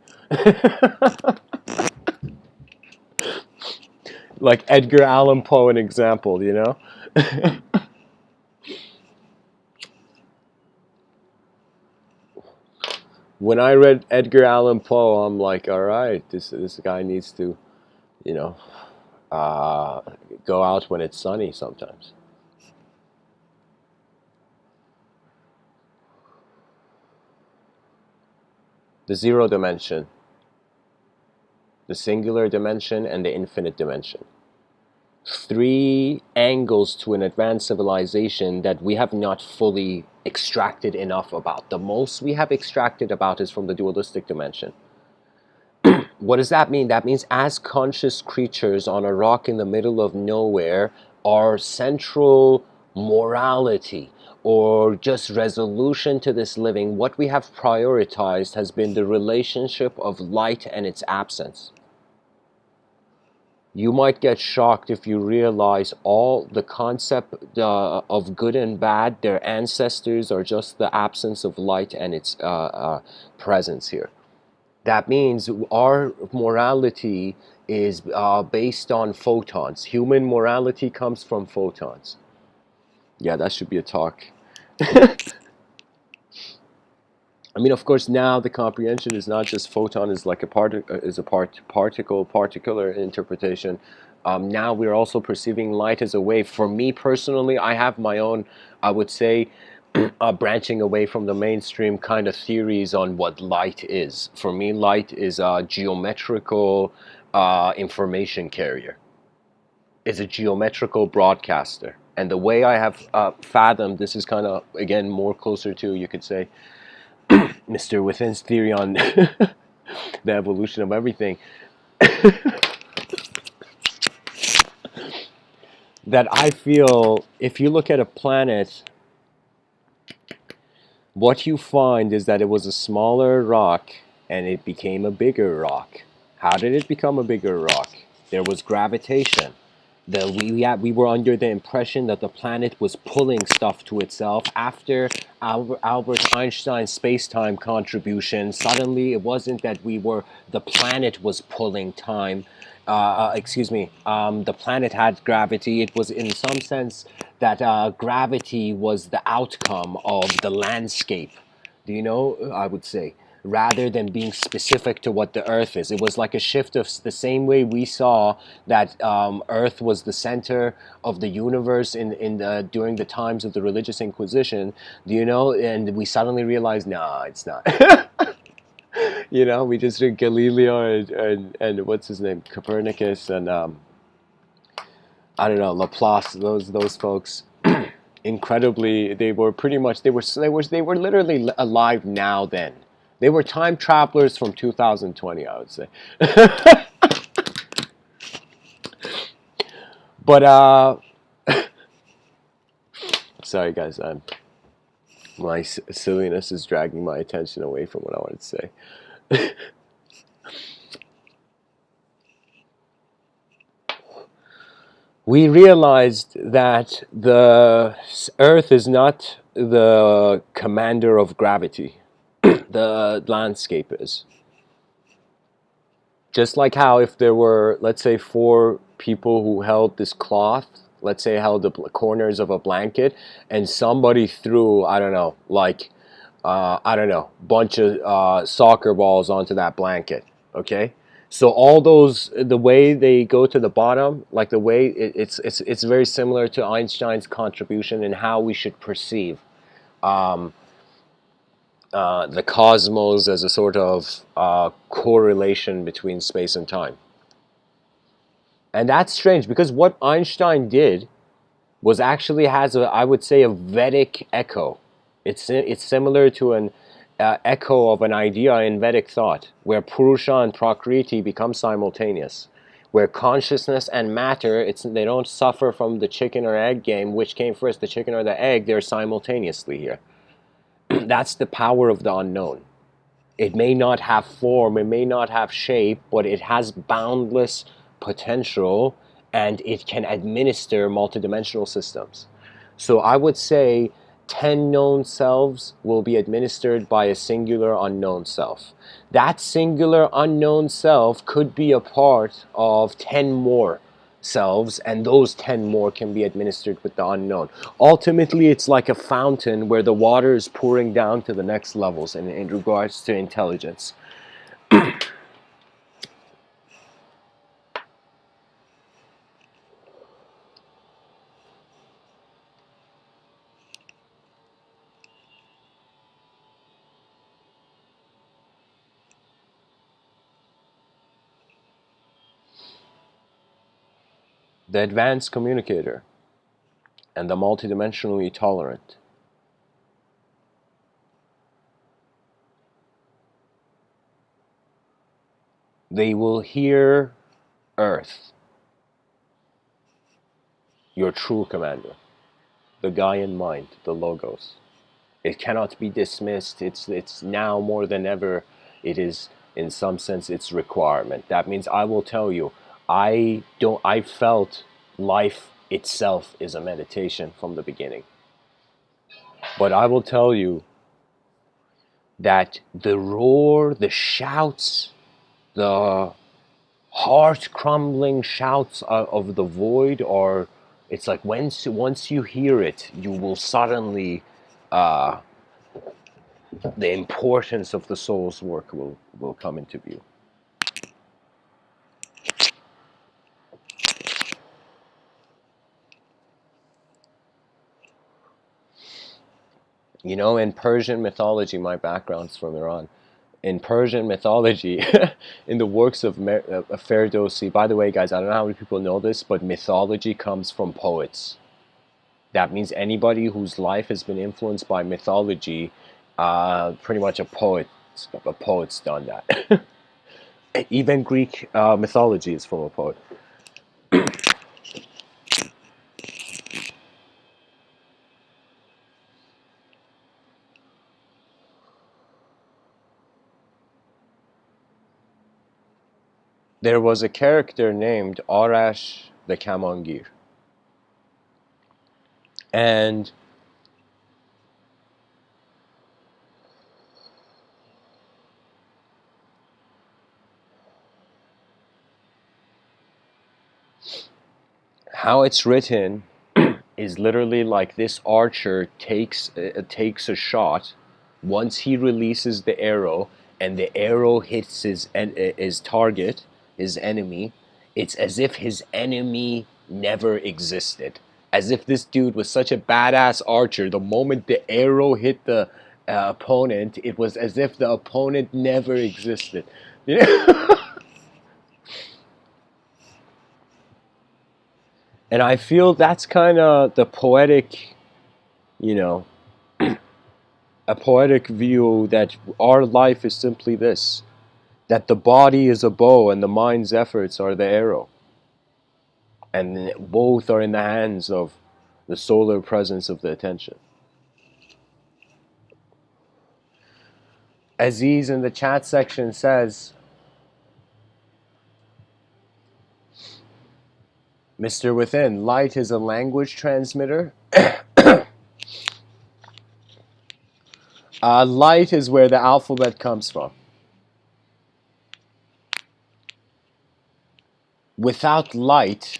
Like Edgar Allen Poe, an example, you know? When I read Edgar Allan Poe, I'm like, all right, this guy needs to, you know, uh, go out when it's sunny sometimes. The zero dimension, the singular dimension, and the infinite dimension. 3 angles to an advanced civilization that we have not fully extracted enough about. The most we have extracted about is from the dualistic dimension. What does that mean? That means as conscious creatures on a rock in the middle of nowhere, our central morality or just resolution to this living, what we have prioritized has been the relationship of light and its absence. You might get shocked if you realize all the concept of good and bad, their ancestors are just the absence of light and its presence here. That means our morality is based on photons. Human morality comes from photons. Yeah, that should be a talk. I mean, of course, now the comprehension is not just photon is like a particular interpretation. Now we're also perceiving light as a wave. For me personally, I have my own, I would say, branching away from the mainstream kind of theories on what light is. For me, light is a geometrical information carrier. It's a geometrical broadcaster. And the way I have fathomed this is kind of, again, more closer to, you could say, Mr.Within's theory on the evolution of everything. That I feel, if you look at a planet, what you find is that it was a smaller rock and it became a bigger rock. How did it become a bigger rock? There was gravitation. We were under the impression that the planet was pulling stuff to itself. After Albert Einstein's space-time contribution, suddenly it wasn't that the planet was pulling time. The planet had gravity. It was in some sense that gravity was the outcome of the landscape. Do you know? I would say, rather than being specific to what the Earth is. It was like a shift of the same way we saw that Earth was the center of the universe during the times of the religious Inquisition. Do you know? And we suddenly realized, no, it's not. You know, we just did Galileo and what's his name, Copernicus and I don't know, Laplace. Those folks. Incredibly, they were pretty much they were literally alive now then. They were time travelers from 2020, I would say. But sorry guys, my silliness is dragging my attention away from what I wanted to say. we realized that the Earth is not the commander of gravity. The landscape is. Just like how if there were, let's say, four people who held this cloth, let's say held the corners of a blanket, and somebody threw, I don't know, like, I don't know, bunch of soccer balls onto that blanket, okay? So all those, the way they go to the bottom, like the way, it's very similar to Einstein's contribution in how we should perceive um, the cosmos as a sort of correlation between space and time. And that's strange because what Einstein did was actually has a, I would say, a Vedic echo. It's similar to an echo of an idea in Vedic thought, where Purusha and Prakriti become simultaneous, where consciousness and matter, they don't suffer from the chicken or egg game, which came first, the chicken or the egg. They're simultaneously here. That's the power of the unknown. It may not have form, it may not have shape, but it has boundless potential and it can administer multidimensional systems. So I would say 10 known selves will be administered by a singular unknown self. That singular unknown self could be a part of 10 more selves, and those 10 more can be administered with the unknown. Ultimately, it's like a fountain where the water is pouring down to the next levels in regards to intelligence. The advanced communicator and the multidimensionally tolerant. They will hear Earth, your true commander, the Gaian mind, the Logos. It cannot be dismissed. It's now more than ever. It is, in some sense, its requirement. That means I will tell you, I felt life itself is a meditation from the beginning. But I will tell you that the roar, the shouts, the heart-crumbling shouts of the void are, it's like once you hear it, you will suddenly, the importance of the soul's work will come into view. You know, in Persian mythology, my background's from Iran. In Persian mythology, in the works of Ferdowsi, by the way, guys, I don't know how many people know this, but mythology comes from poets. That means anybody whose life has been influenced by mythology, pretty much a poet's done that. Even Greek mythology is from a poet. There was a character named Arash the Kamangir. And how it's written is literally like this archer takes a shot. Once he releases the arrow and the arrow hits his target, his enemy, it's as if his enemy never existed. As if this dude was such a badass archer, the moment the arrow hit the opponent, it was as if the opponent never existed. You know? And I feel that's kind of the poetic, you know, a poetic view that our life is simply this, that the body is a bow and the mind's efforts are the arrow. And both are in the hands of the solar presence of the attention. Aziz in the chat section says, Mr. Within, light is a language transmitter. Light is where the alphabet comes from. Without light,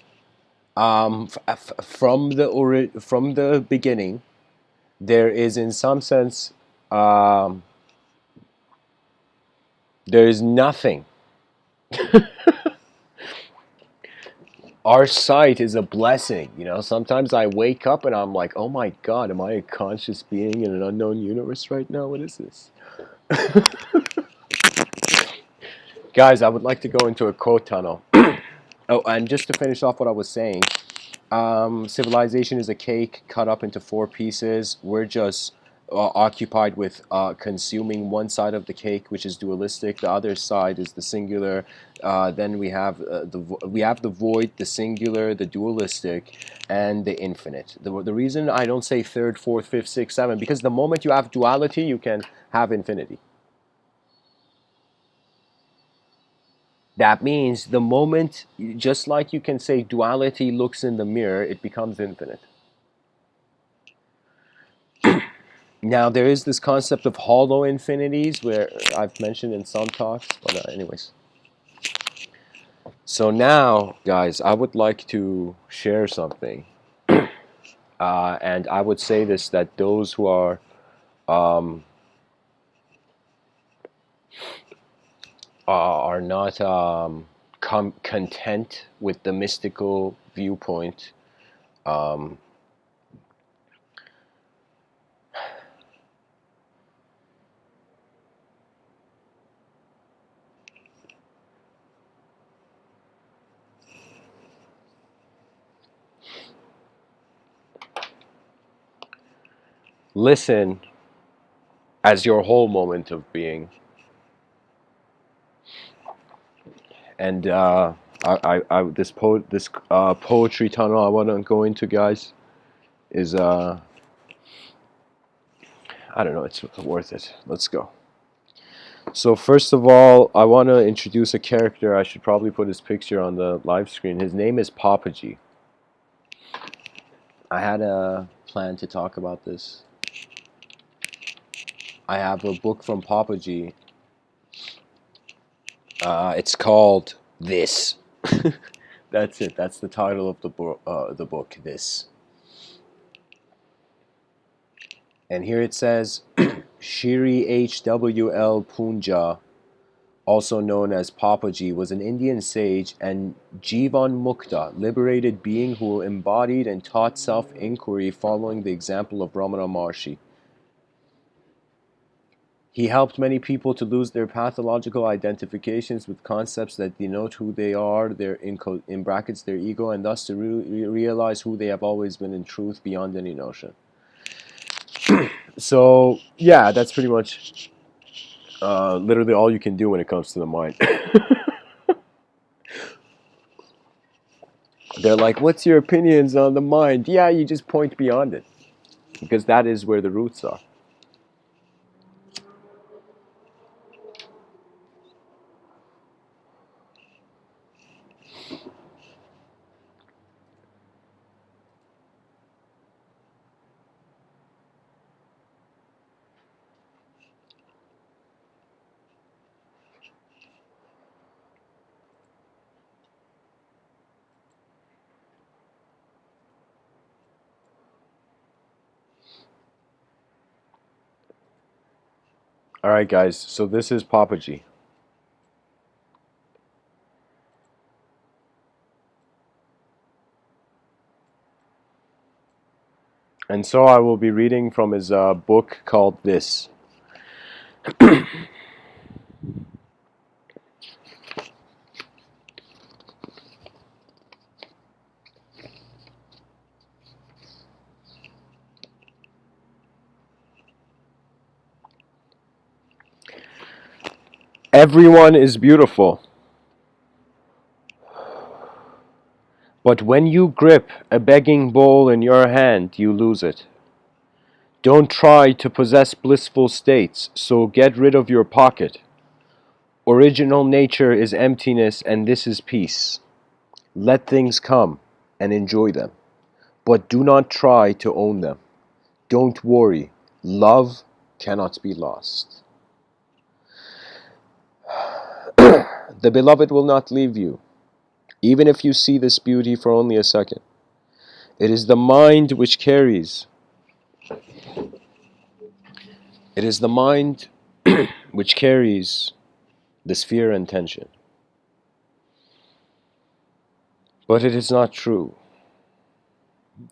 from the beginning, there is, in some sense, there is nothing. Our sight is a blessing, you know. Sometimes I wake up and I'm like, oh my God, am I a conscious being in an unknown universe right now? What is this? Guys, I would like to go into a quote tunnel. Oh, and just to finish off what I was saying, civilization is a cake cut up into 4 pieces. We're just occupied with consuming one side of the cake, which is dualistic. The other side is the singular. Then we have the void, the singular, the dualistic, and the infinite. The reason I don't say third, fourth, fifth, sixth, seventh, because the moment you have duality, you can have infinity. That means the moment, just like you can say duality looks in the mirror, it becomes infinite. Now, there is this concept of hollow infinities, where I've mentioned in some talks, but anyways. So now, guys, I would like to share something. And I would say this, that those who are not content with the mystical viewpoint, listen as your whole moment of being. And this poetry tunnel I want to go into, guys, is I don't know, it's worth it. Let's go. So first of all, I want to introduce a character. I should probably put his picture on the live screen. His name is Papaji. I had a plan to talk about this. I have a book from Papaji. It's called This. That's it. That's the title of the book, This. And here it says, Shri H.W.L. Punja, also known as Papaji, was an Indian sage and Jivan Mukta, liberated being who embodied and taught self-inquiry following the example of Ramana Maharshi. He helped many people to lose their pathological identifications with concepts that denote who they are, their in brackets their ego, and thus to realize who they have always been in truth beyond any notion. So yeah, that's pretty much literally all you can do when it comes to the mind. They're like, what's your opinions on the mind? Yeah, you just point beyond it, because that is where the roots are. Alright guys, so this is Papaji. And so I will be reading from his book called This. Everyone is beautiful. But when you grip a begging bowl in your hand, you lose it. Don't try to possess blissful states, so get rid of your pocket. Original nature is emptiness, and this is peace. Let things come, and enjoy them, but do not try to own them. Don't worry, love cannot be lost. The beloved will not leave you, even if you see this beauty for only a second. It is the mind which carries. It is the mind which carries this fear and tension. But it is not true.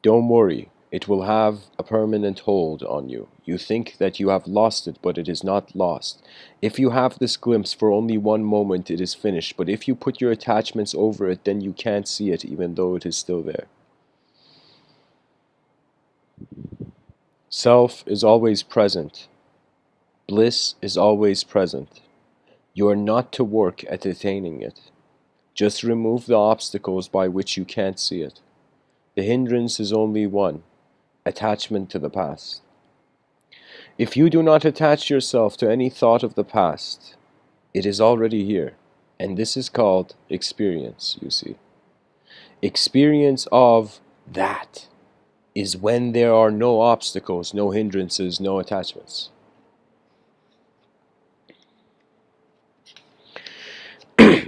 Don't worry, it will have a permanent hold on you. You think that you have lost it, but it is not lost. If you have this glimpse for only one moment, it is finished. But if you put your attachments over it, then you can't see it, even though it is still there. Self is always present. Bliss is always present. You are not to work at attaining it. Just remove the obstacles by which you can't see it. The hindrance is only one: attachment to the past. If you do not attach yourself to any thought of the past, it is already here, and this is called experience, you see. Experience of that is when there are no obstacles, no hindrances, no attachments.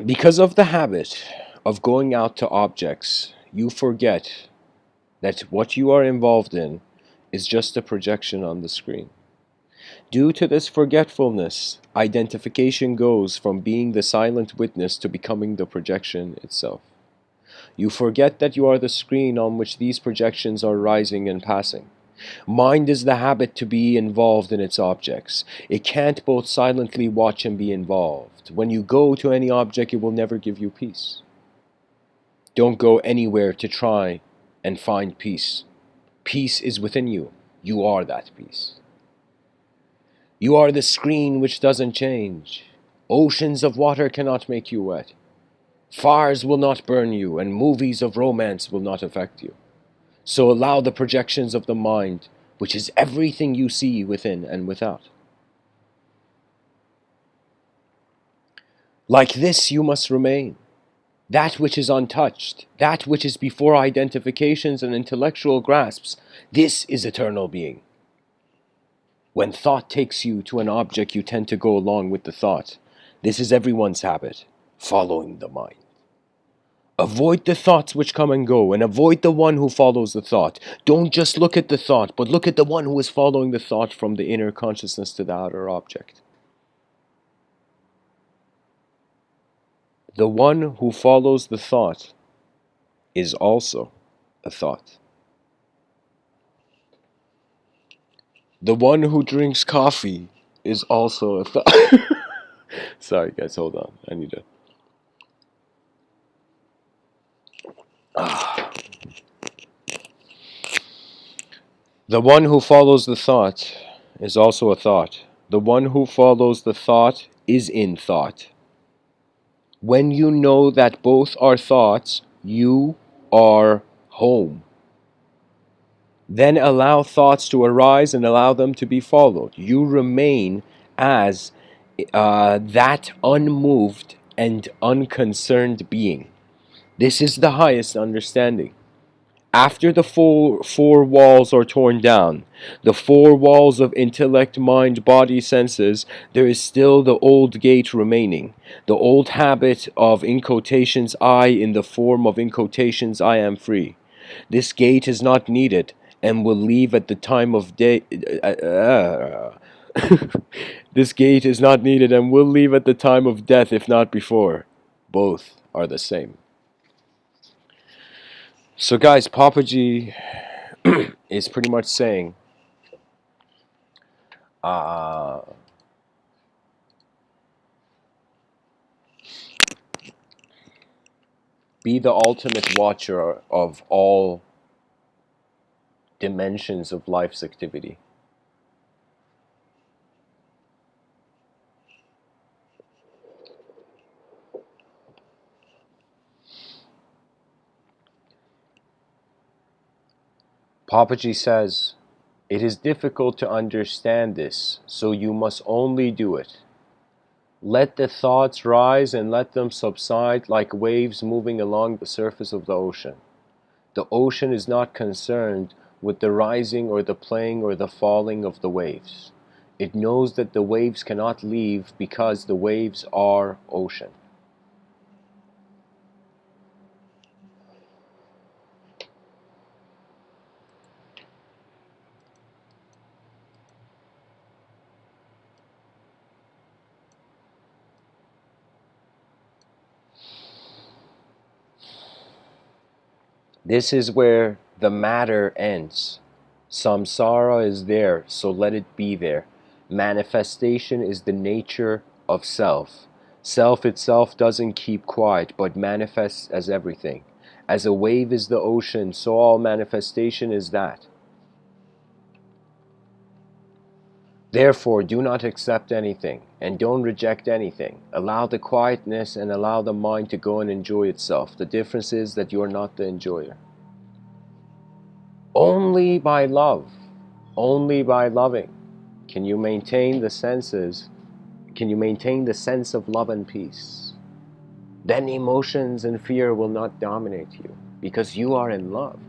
Because of the habit of going out to objects, you forget that what you are involved in is just a projection on the screen. Due to this forgetfulness, identification goes from being the silent witness to becoming the projection itself. You forget that you are the screen on which these projections are rising and passing. Mind is the habit to be involved in its objects. It can't both silently watch and be involved. When you go to any object, it will never give you peace. Don't go anywhere to try and find peace. Peace is within you. You are that peace. You are the screen which doesn't change. Oceans of water cannot make you wet. Fires will not burn you, and movies of romance will not affect you. So allow the projections of the mind, which is everything you see within and without. Like this you must remain. That which is untouched, that which is before identifications and intellectual grasps, this is eternal being. When thought takes you to an object, you tend to go along with the thought. This is everyone's habit, following the mind. Avoid the thoughts which come and go, and avoid the one who follows the thought. Don't just look at the thought, but look at the one who is following the thought from the inner consciousness to the outer object. The one who follows the thought is also a thought. The one who drinks coffee is also a thought. Sorry guys, hold on. I need to... The one who follows the thought is also a thought. The one who follows the thought is in thought. When you know that both are thoughts, you are home. Then allow thoughts to arise and allow them to be followed. You remain as that unmoved and unconcerned being. This is the highest understanding. After the four walls are torn down, the four walls of intellect, mind, body, senses, there is still the old gate remaining. The old habit of in quotations I in the form of in quotations I am free. This gate is not needed and will leave at the time of day. This gate is not needed and will leave at the time of death, if not before. Both are the same. So guys, Papaji is pretty much saying be the ultimate watcher of all dimensions of life's activity. Papaji says, it is difficult to understand this, so you must only do it. Let the thoughts rise and let them subside like waves moving along the surface of the ocean. The ocean is not concerned with the rising or the playing or the falling of the waves. It knows that the waves cannot leave because the waves are ocean. This is where the matter ends. Samsara is there, so let it be there. Manifestation is the nature of self. Self itself doesn't keep quiet, but manifests as everything. As a wave is the ocean, so all manifestation is that. Therefore, do not accept anything, and don't reject anything. Allow the quietness and allow the mind to go and enjoy itself. The difference is that you are not the enjoyer. Only by love, only by loving, can you maintain the senses, can you maintain the sense of love and peace. Then emotions and fear will not dominate you, because you are in love.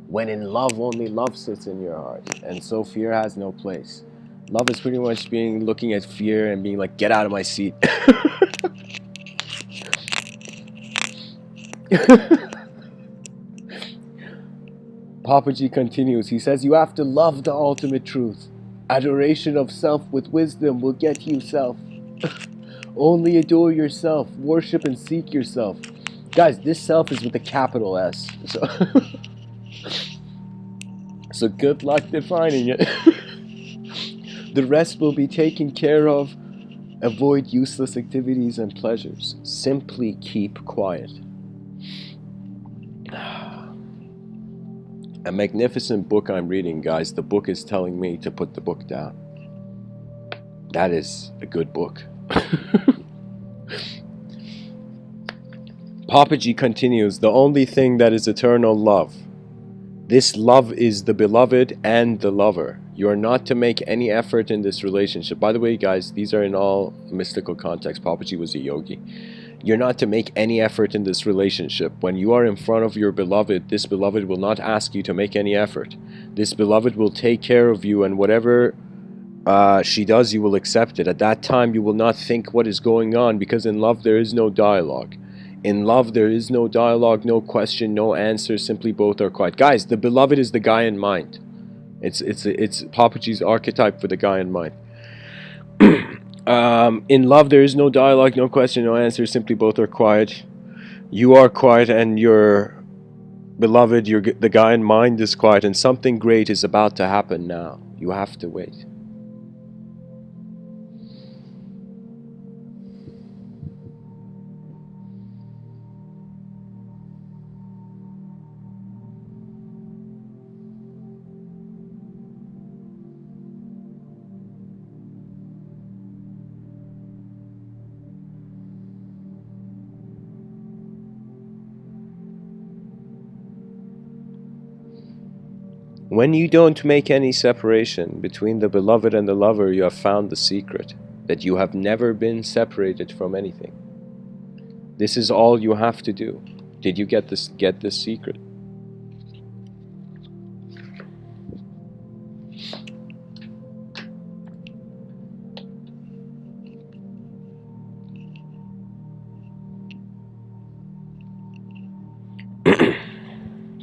When in love, only love sits in your heart, and so fear has no place. Love is pretty much looking at fear and being like, get out of my seat. Papaji continues, he says, you have to love the ultimate truth. Adoration of self with wisdom will get you self. Only adore yourself, worship and seek yourself. Guys, this self is with a capital S. So good luck defining it. The rest will be taken care of. Avoid useless activities and pleasures. Simply keep quiet. A magnificent book I'm reading, guys. The book is telling me to put the book down. That is a good book. Papaji continues, the only thing that is eternal love. This love is the beloved and the lover. You are not to make any effort in this relationship. By the way, guys, these are in all mystical context. Papaji was a yogi. You're not to make any effort in this relationship. When you are in front of your beloved, this beloved will not ask you to make any effort. This beloved will take care of you, and whatever she does, you will accept it. At that time, you will not think what is going on, because in love there is no dialogue. In love there is no dialogue, no question, no answer, simply both are quiet. Guys, the beloved is the guy in mind. It's Papaji's archetype for the guy in mind. In love there is no dialogue, no question, no answer, simply both are quiet. You are quiet and your beloved, the guy in mind is quiet, and something great is about to happen now. You have to wait. When you don't make any separation between the beloved and the lover, you have found the secret, that you have never been separated from anything. This is all you have to do. Did you get this secret?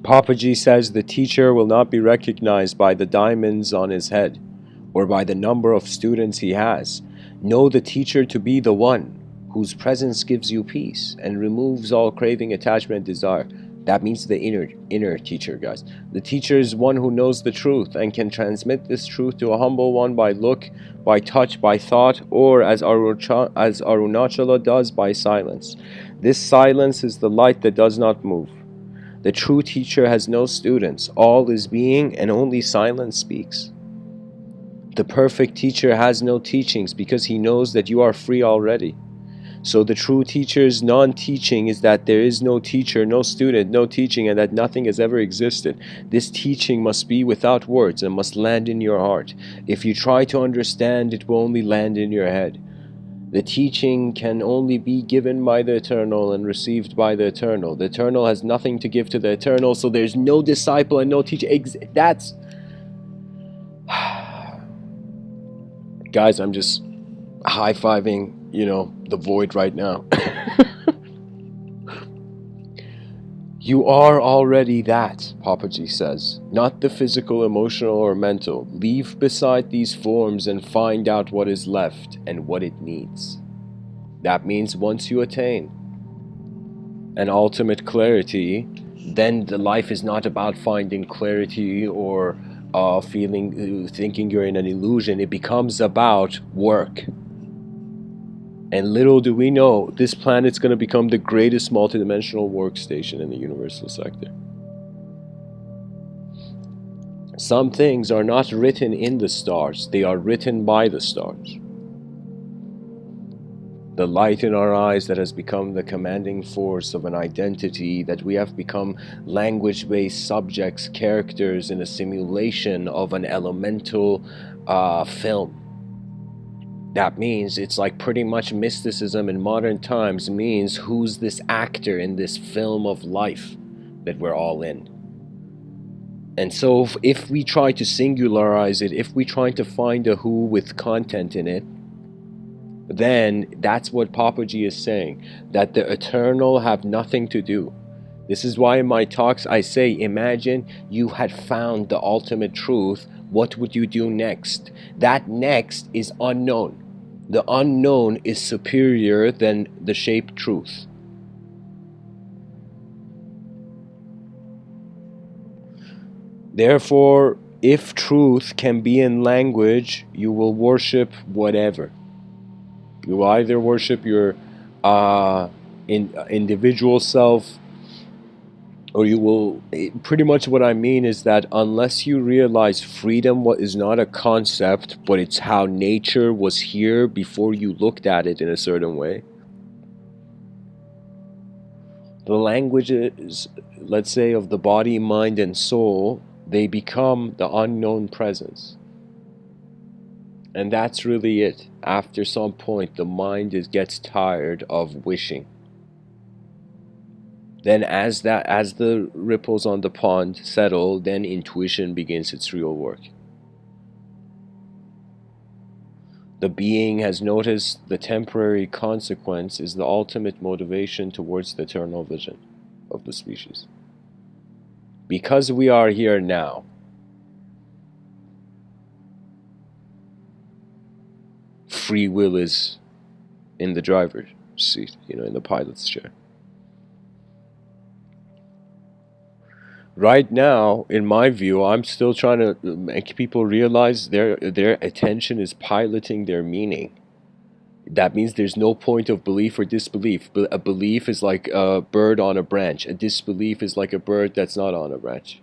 Papaji says the teacher will not be recognized by the diamonds on his head or by the number of students he has. Know the teacher to be the one whose presence gives you peace and removes all craving, attachment, and desire. That means the inner teacher, guys. The teacher is one who knows the truth and can transmit this truth to a humble one by look, by touch, by thought, or as Arunachala does, by silence. This silence is the light that does not move. The true teacher has no students. All is being, and only silence speaks. The perfect teacher has no teachings because he knows that you are free already. So the true teacher's non-teaching is that there is no teacher, no student, no teaching, and that nothing has ever existed. This teaching must be without words and must land in your heart. If you try to understand, it will only land in your head. The teaching can only be given by the Eternal and received by the Eternal. The Eternal has nothing to give to the Eternal, so there's no disciple and no teacher. That's... Guys, I'm just high-fiving, the void right now. You are already that, Papaji says, not the physical, emotional, or mental. Leave beside these forms and find out what is left and what it needs. That means once you attain an ultimate clarity, then the life is not about finding clarity or thinking you're in an illusion. It becomes about work. And little do we know, this planet's going to become the greatest multidimensional workstation in the universal sector. Some things are not written in the stars, they are written by the stars. The light in our eyes that has become the commanding force of an identity, that we have become language-based subjects, characters in a simulation of an elemental film. That means it's like pretty much mysticism in modern times means who's this actor in this film of life that we're all in. And so if we try to singularize it, if we try to find a who with content in it, then that's what Papaji is saying, that the Eternal have nothing to do. This is why in my talks I say, imagine you had found the ultimate truth, what would you do next? That next is unknown. The unknown is superior than the shaped truth. Therefore, if truth can be in language, you will worship whatever. You will either worship your individual self, or you will... Pretty much what I mean is that unless you realize freedom is not a concept, but it's how nature was here before you looked at it in a certain way. The languages, let's say, of the body, mind, and soul, they become the unknown presence. And that's really it. After some point, the mind gets tired of wishing. Then as the ripples on the pond settle, then intuition begins its real work. The being has noticed the temporary consequence is the ultimate motivation towards the eternal vision of the species. Because we are here now, free will is in the driver's seat, in the pilot's chair. Right now, in my view, I'm still trying to make people realize their attention is piloting their meaning. That means there's no point of belief or disbelief. A belief is like a bird on a branch. A disbelief is like a bird that's not on a branch.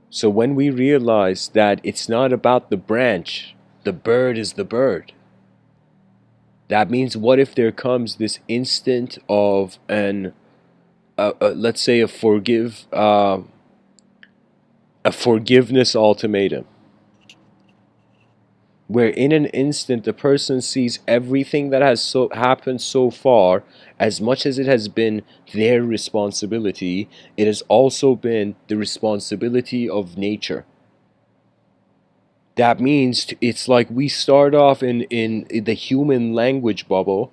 So when we realize that it's not about the branch, the bird is the bird. That means, what if there comes this instant of let's say a forgiveness ultimatum, where in an instant the person sees everything that has happened so far, as much as it has been their responsibility, it has also been the responsibility of nature. That means it's like we start off in the human language bubble,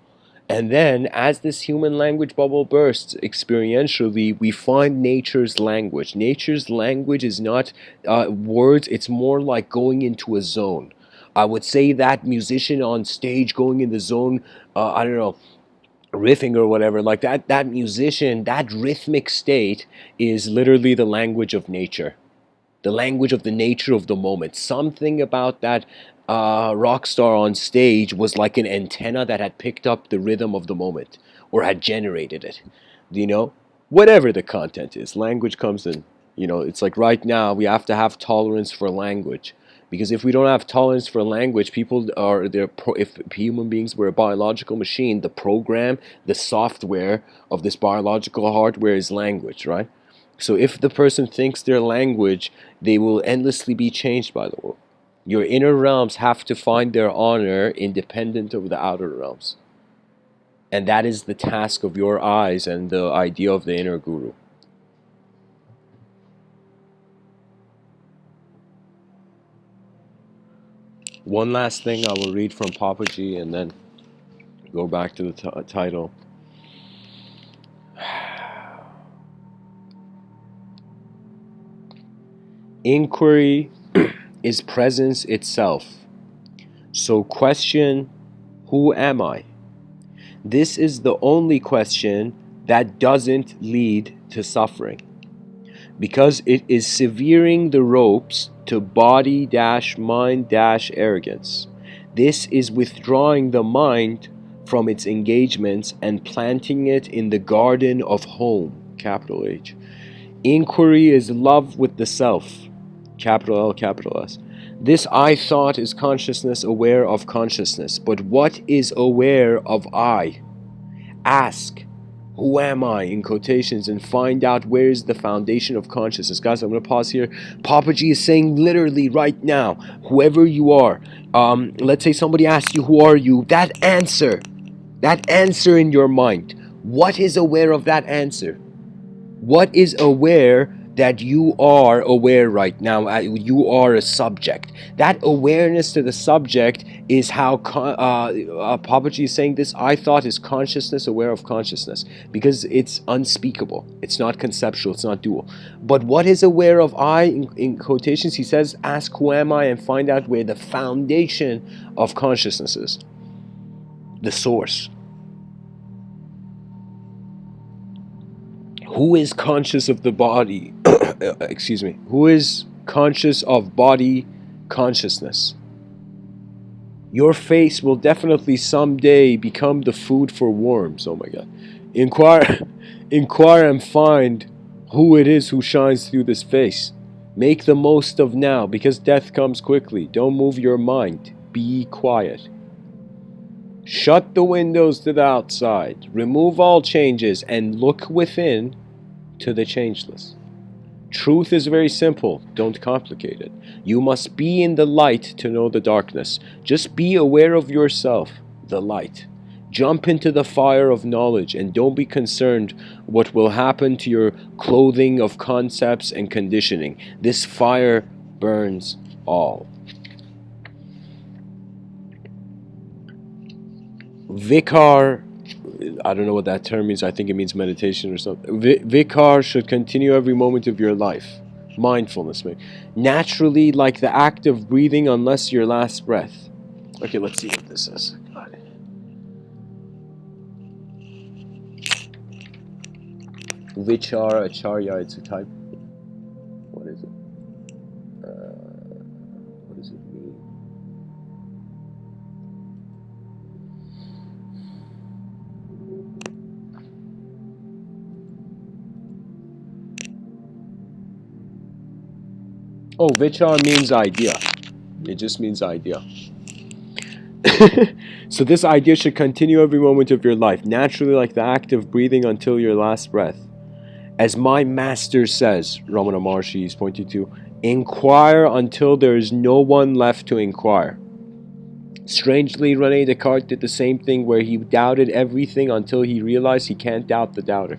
and then as this human language bubble bursts experientially, we find nature's language. Nature's language is not words, it's more like going into a zone. I would say that musician on stage going in the zone, I don't know, riffing or whatever, like that musician, that rhythmic state is literally the language of nature. The language of the nature of the moment. Something about that rock star on stage was like an antenna that had picked up the rhythm of the moment, or had generated it. Whatever the content is, language comes in. It's like right now we have to have tolerance for language, because if we don't have tolerance for language, if human beings were a biological machine, the program, the software of this biological hardware is language, right? So if the person thinks their language, they will endlessly be changed by the world. Your inner realms have to find their honor independent of the outer realms. And that is the task of your eyes and the idea of the inner guru. One last thing I will read from Papaji and then go back to the title. Inquiry is presence itself. So question, who am I? This is the only question that doesn't lead to suffering, because it is severing the ropes to body-mind-arrogance. This is withdrawing the mind from its engagements and planting it in the garden of home, capital H. Inquiry is love with the self, capital L, capital S. This I thought is consciousness aware of consciousness. But what is aware of I? Ask, who am I, in quotations, and find out where is the foundation of consciousness. Guys, I'm going to pause here. Papaji is saying literally right now, whoever you are, let's say somebody asks you, who are you? That answer in your mind, what is aware of that answer? What is aware that you are aware right now? You are a subject. That awareness to the subject is how Papaji is saying this. I thought is consciousness aware of consciousness, because it's unspeakable. It's not conceptual. It's not dual. But what is aware of I, in quotations, he says, ask who am I and find out where the foundation of consciousness is. The source. Who is conscious of the body? Excuse me. Who is conscious of body consciousness? Your face will definitely someday become the food for worms. Oh my God. Inquire and find who it is who shines through this face. Make the most of now, because death comes quickly. Don't move your mind. Be quiet. Shut the windows to the outside. Remove all changes and look within to the changeless. Truth is very simple. Don't complicate it. You must be in the light to know the darkness. Just be aware of yourself, the light. Jump into the fire of knowledge and don't be concerned what will happen to your clothing of concepts and conditioning. This fire burns all. Vikar, I don't know what that term means. I think it means meditation or something. Vikar should continue every moment of your life. Mindfulness, man. Naturally, like the act of breathing, unless your last breath. Okay, let's see what this is. God. Vichara, acharya, it's a type. What is it? What does it mean? Oh, vichar means idea. It just means idea. So this idea should continue every moment of your life, naturally like the act of breathing until your last breath. As my master says, Ramana Maharshi is pointing to, inquire until there is no one left to inquire. Strangely, René Descartes did the same thing, where he doubted everything until he realized he can't doubt the doubter.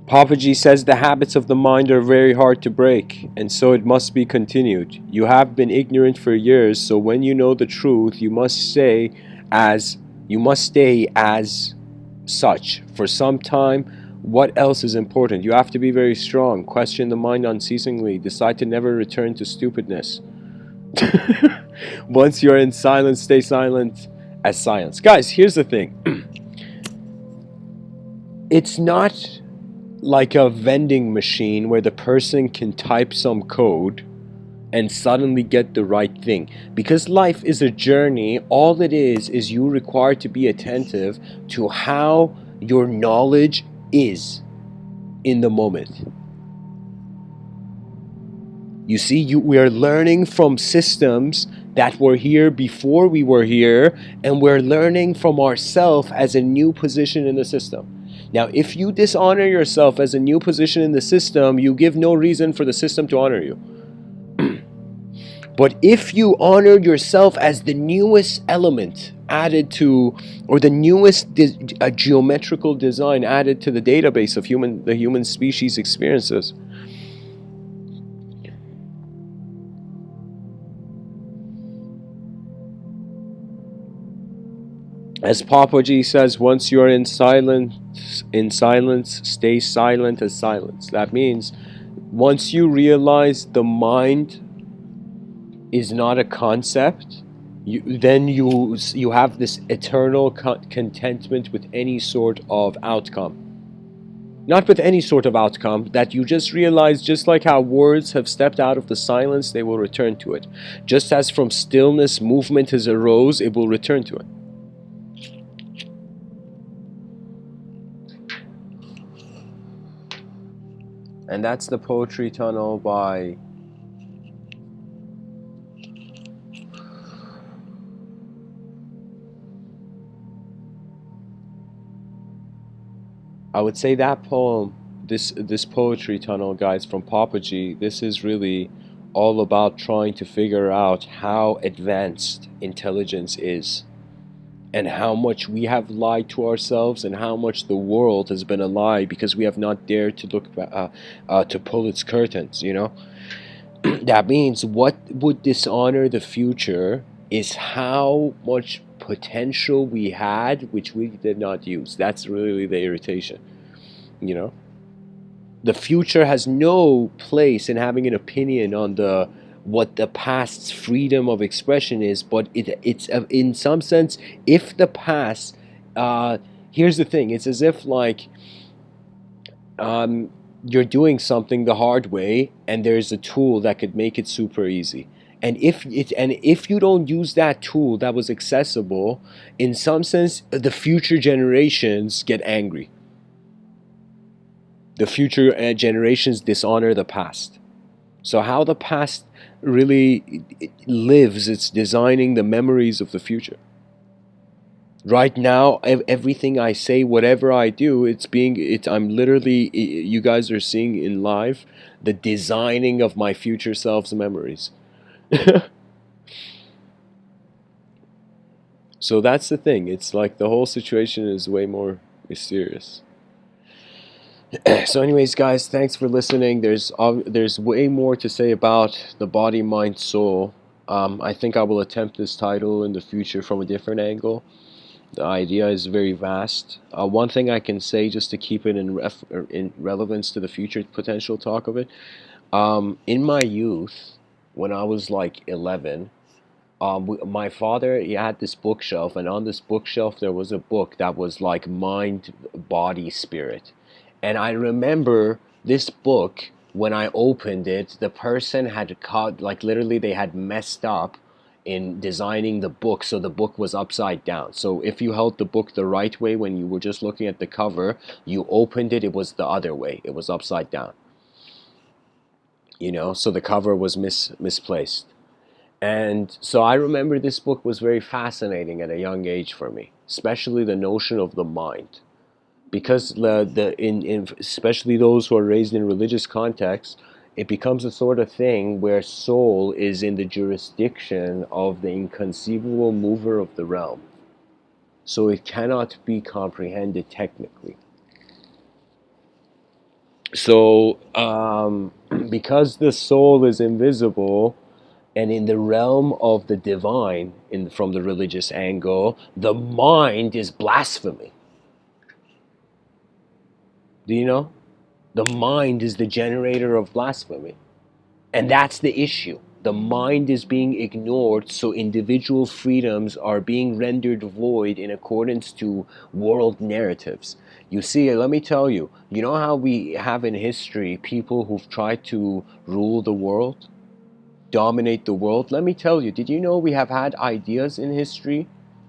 Papaji says the habits of the mind are very hard to break, and so it must be continued. You have been ignorant for years, so when you know the truth, you must stay as such for some time. What else is important? You have to be very strong. Question the mind unceasingly. Decide to never return to stupidness. Once you're in silence, stay silent as silence. Guys, here's the thing. It's not like a vending machine where the person can type some code and suddenly get the right thing. Because life is a journey, all it is you require to be attentive to how your knowledge is in the moment. You see, we are learning from systems that were here before we were here, and we're learning from ourselves as a new position in the system. Now, if you dishonor yourself as a new position in the system, you give no reason for the system to honor you. But if you honor yourself as the newest element added to, or the newest geometrical design added to the database of the human species experiences, as Papaji says, once you're in silence, stay silent as silence. That means once you realize the mind is not a concept, then you have this eternal contentment with any sort of outcome. Not with any sort of outcome, that you just realize, just like how words have stepped out of the silence, they will return to it. Just as from stillness movement has arose, it will return to it. And that's the Poetry Tunnel by I would say that poem, this Poetry Tunnel, guys, from Papaji, this is really all about trying to figure out how advanced intelligence is, and how much we have lied to ourselves, and how much the world has been a lie because we have not dared to look to pull its curtains, you know. That means what would dishonor the future is how much potential we had which we did not use. That's really the irritation, you know. The future has no place in having an opinion on what the past's freedom of expression is, but it's in some sense, if the past, here's the thing, it's as if like you're doing something the hard way and there's a tool that could make it super easy, and if you don't use that tool that was accessible, in some sense the future generations get angry. The future generations dishonor the past. So how the past really lives, it's designing the memories of the future. Right now, everything I say, whatever I do, I'm literally, you guys are seeing in live, the designing of my future self's memories. So that's the thing. It's like the whole situation is way more mysterious. So anyways, guys, thanks for listening. There's way more to say about the body, mind, soul. I think I will attempt this title in the future from a different angle. The idea is very vast. One thing I can say, just to keep it in relevance to the future potential talk of it, in my youth, when I was like 11, my father, he had this bookshelf, and on this bookshelf there was a book that was like mind, body, spirit. And I remember this book, when I opened it, the person had caught, like literally they had messed up in designing the book, so the book was upside down. So if you held the book the right way when you were just looking at the cover, you opened it, it was the other way. It was upside down. You know, so the cover was misplaced. And so I remember this book was very fascinating at a young age for me, especially the notion of the mind. Because especially those who are raised in religious contexts, it becomes a sort of thing where soul is in the jurisdiction of the inconceivable mover of the realm. So it cannot be comprehended technically. So because the soul is invisible and in the realm of the divine, from the religious angle, the mind is blasphemy. Do you know? The mind is the generator of blasphemy. And that's the issue. The mind is being ignored, so individual freedoms are being rendered void in accordance to world narratives. You see, let me tell you, you know how we have in history people who've tried to rule the world, dominate the world? Let me tell you, did you know we have had ideas in history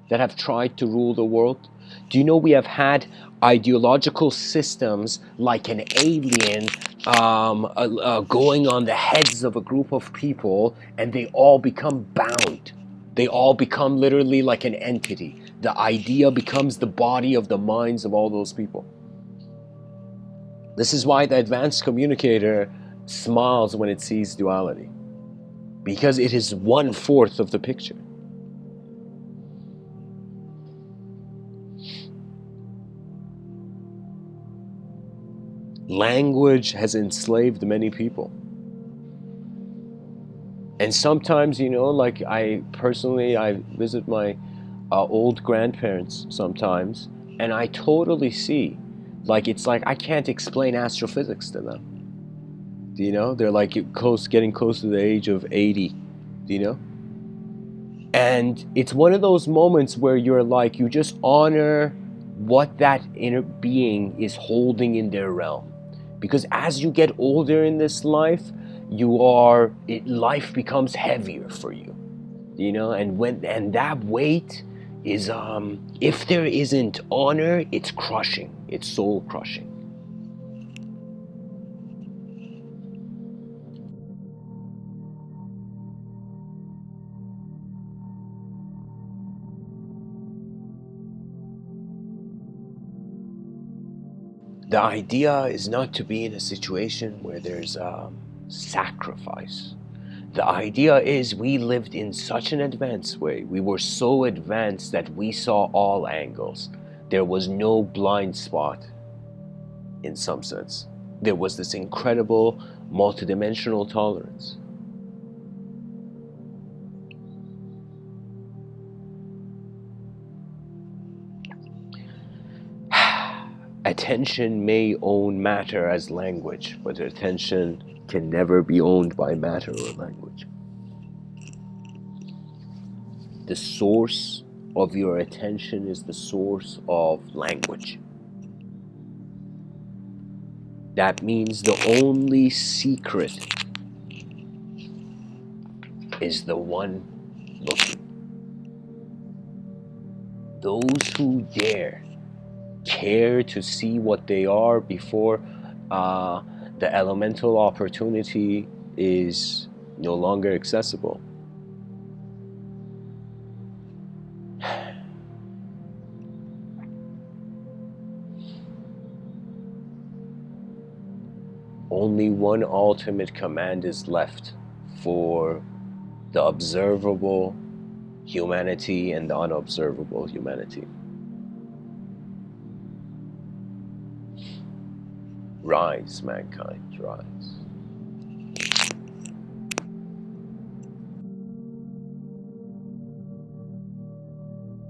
that have tried to rule the world? Do you know we have had ideological systems like an alien going on the heads of a group of people, and they all become bound. They all become literally like an entity. The idea becomes the body of the minds of all those people. This is why the advanced communicator smiles when it sees duality, because it is 1/4 of the picture. Language has enslaved many people. And sometimes, like I visit my old grandparents sometimes, and I totally see, like, it's like I can't explain astrophysics to them. They're like getting close to the age of 80, And it's one of those moments where you're like, you just honor what that inner being is holding in their realm. Because as you get older in this life, life becomes heavier for you, and that weight is, if there isn't honor, it's crushing, it's soul crushing. The idea is not to be in a situation where there's sacrifice. The idea is we lived in such an advanced way. We were so advanced that we saw all angles. There was no blind spot, in some sense. There was this incredible multidimensional tolerance. Attention may own matter as language, but attention can never be owned by matter or language. The source of your attention is the source of language. That means the only secret is the one looking. Those who care to see what they are before the elemental opportunity is no longer accessible. Only one ultimate command is left for the observable humanity and the unobservable humanity. Rise, mankind, rise.